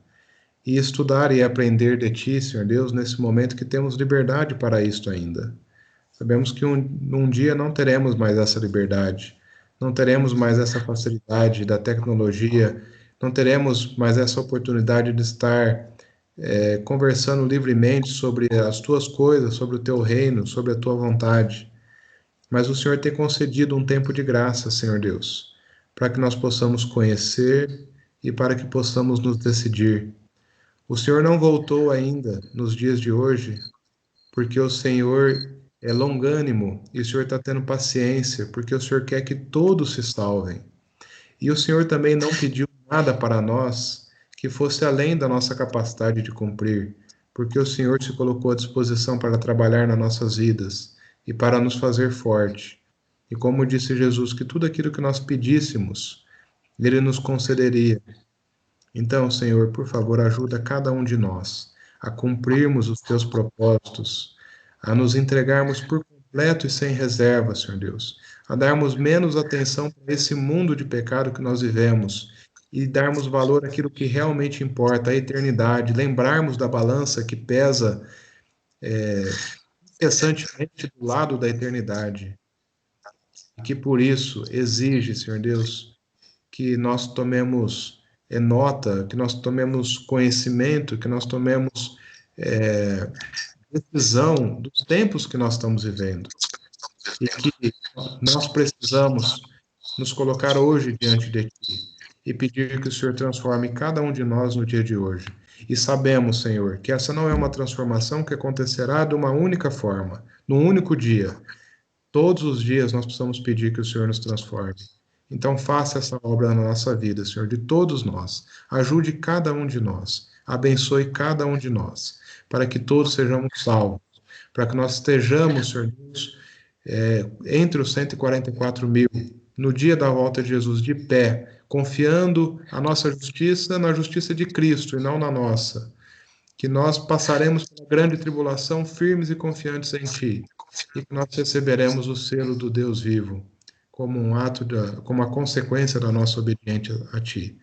E estudar e aprender de ti, Senhor Deus, nesse momento que temos liberdade para isto ainda. Sabemos que um dia não teremos mais essa liberdade, não teremos mais essa facilidade da tecnologia, não teremos mais essa oportunidade de estar conversando livremente sobre as tuas coisas, sobre o teu reino, sobre a tua vontade. Mas o Senhor tem concedido um tempo de graça, Senhor Deus, para que nós possamos conhecer e para que possamos nos decidir. O Senhor não voltou ainda nos dias de hoje, porque o Senhor é longânimo e o Senhor está tendo paciência, porque o Senhor quer que todos se salvem. E o Senhor também não pediu nada para nós que fosse além da nossa capacidade de cumprir, porque o Senhor se colocou à disposição para trabalhar nas nossas vidas e para nos fazer forte. E como disse Jesus, que tudo aquilo que nós pedíssemos, Ele nos concederia. Então, Senhor, por favor, ajuda cada um de nós a cumprirmos os teus propósitos, a nos entregarmos por completo e sem reserva, Senhor Deus, a darmos menos atenção para esse mundo de pecado que nós vivemos e darmos valor àquilo que realmente importa, a eternidade, lembrarmos da balança que pesa incessantemente do lado da eternidade, e que por isso exige, Senhor Deus, que nós tomemos nota, que nós tomemos conhecimento, que nós tomemos decisão dos tempos que nós estamos vivendo, e que nós precisamos nos colocar hoje diante de Ti e pedir que o Senhor transforme cada um de nós no dia de hoje. E sabemos, Senhor, que essa não é uma transformação que acontecerá de uma única forma, num único dia. Todos os dias nós precisamos pedir que o Senhor nos transforme. Então faça essa obra na nossa vida, Senhor, de todos nós. Ajude cada um de nós. Abençoe cada um de nós, para que todos sejamos salvos, para que nós estejamos, Senhor Deus, entre os 144 mil, no dia da volta de Jesus, de pé, confiando a nossa justiça na justiça de Cristo e não na nossa. Que nós passaremos pela grande tribulação firmes e confiantes em Ti, e que nós receberemos o selo do Deus vivo, como como a consequência da nossa obediência a Ti.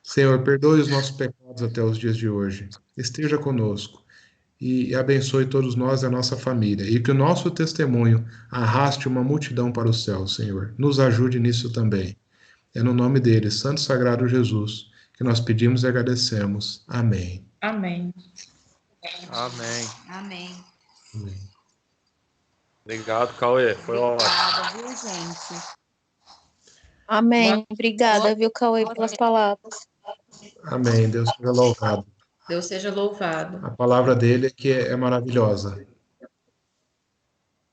Senhor, perdoe os nossos pecados até os dias de hoje. Esteja conosco e abençoe todos nós e a nossa família, e que o nosso testemunho arraste uma multidão para o céu, Senhor. Nos ajude nisso também. É no nome dele, Santo Sagrado Jesus, que nós pedimos e agradecemos. Amém. Amém. Amém. Amém. Amém. Obrigado, Cauê. Foi ótimo. Obrigada, viu, gente? Amém. Obrigada, viu, Cauê, pelas palavras. Amém. Deus seja louvado. Deus seja louvado. A palavra dele é que é maravilhosa.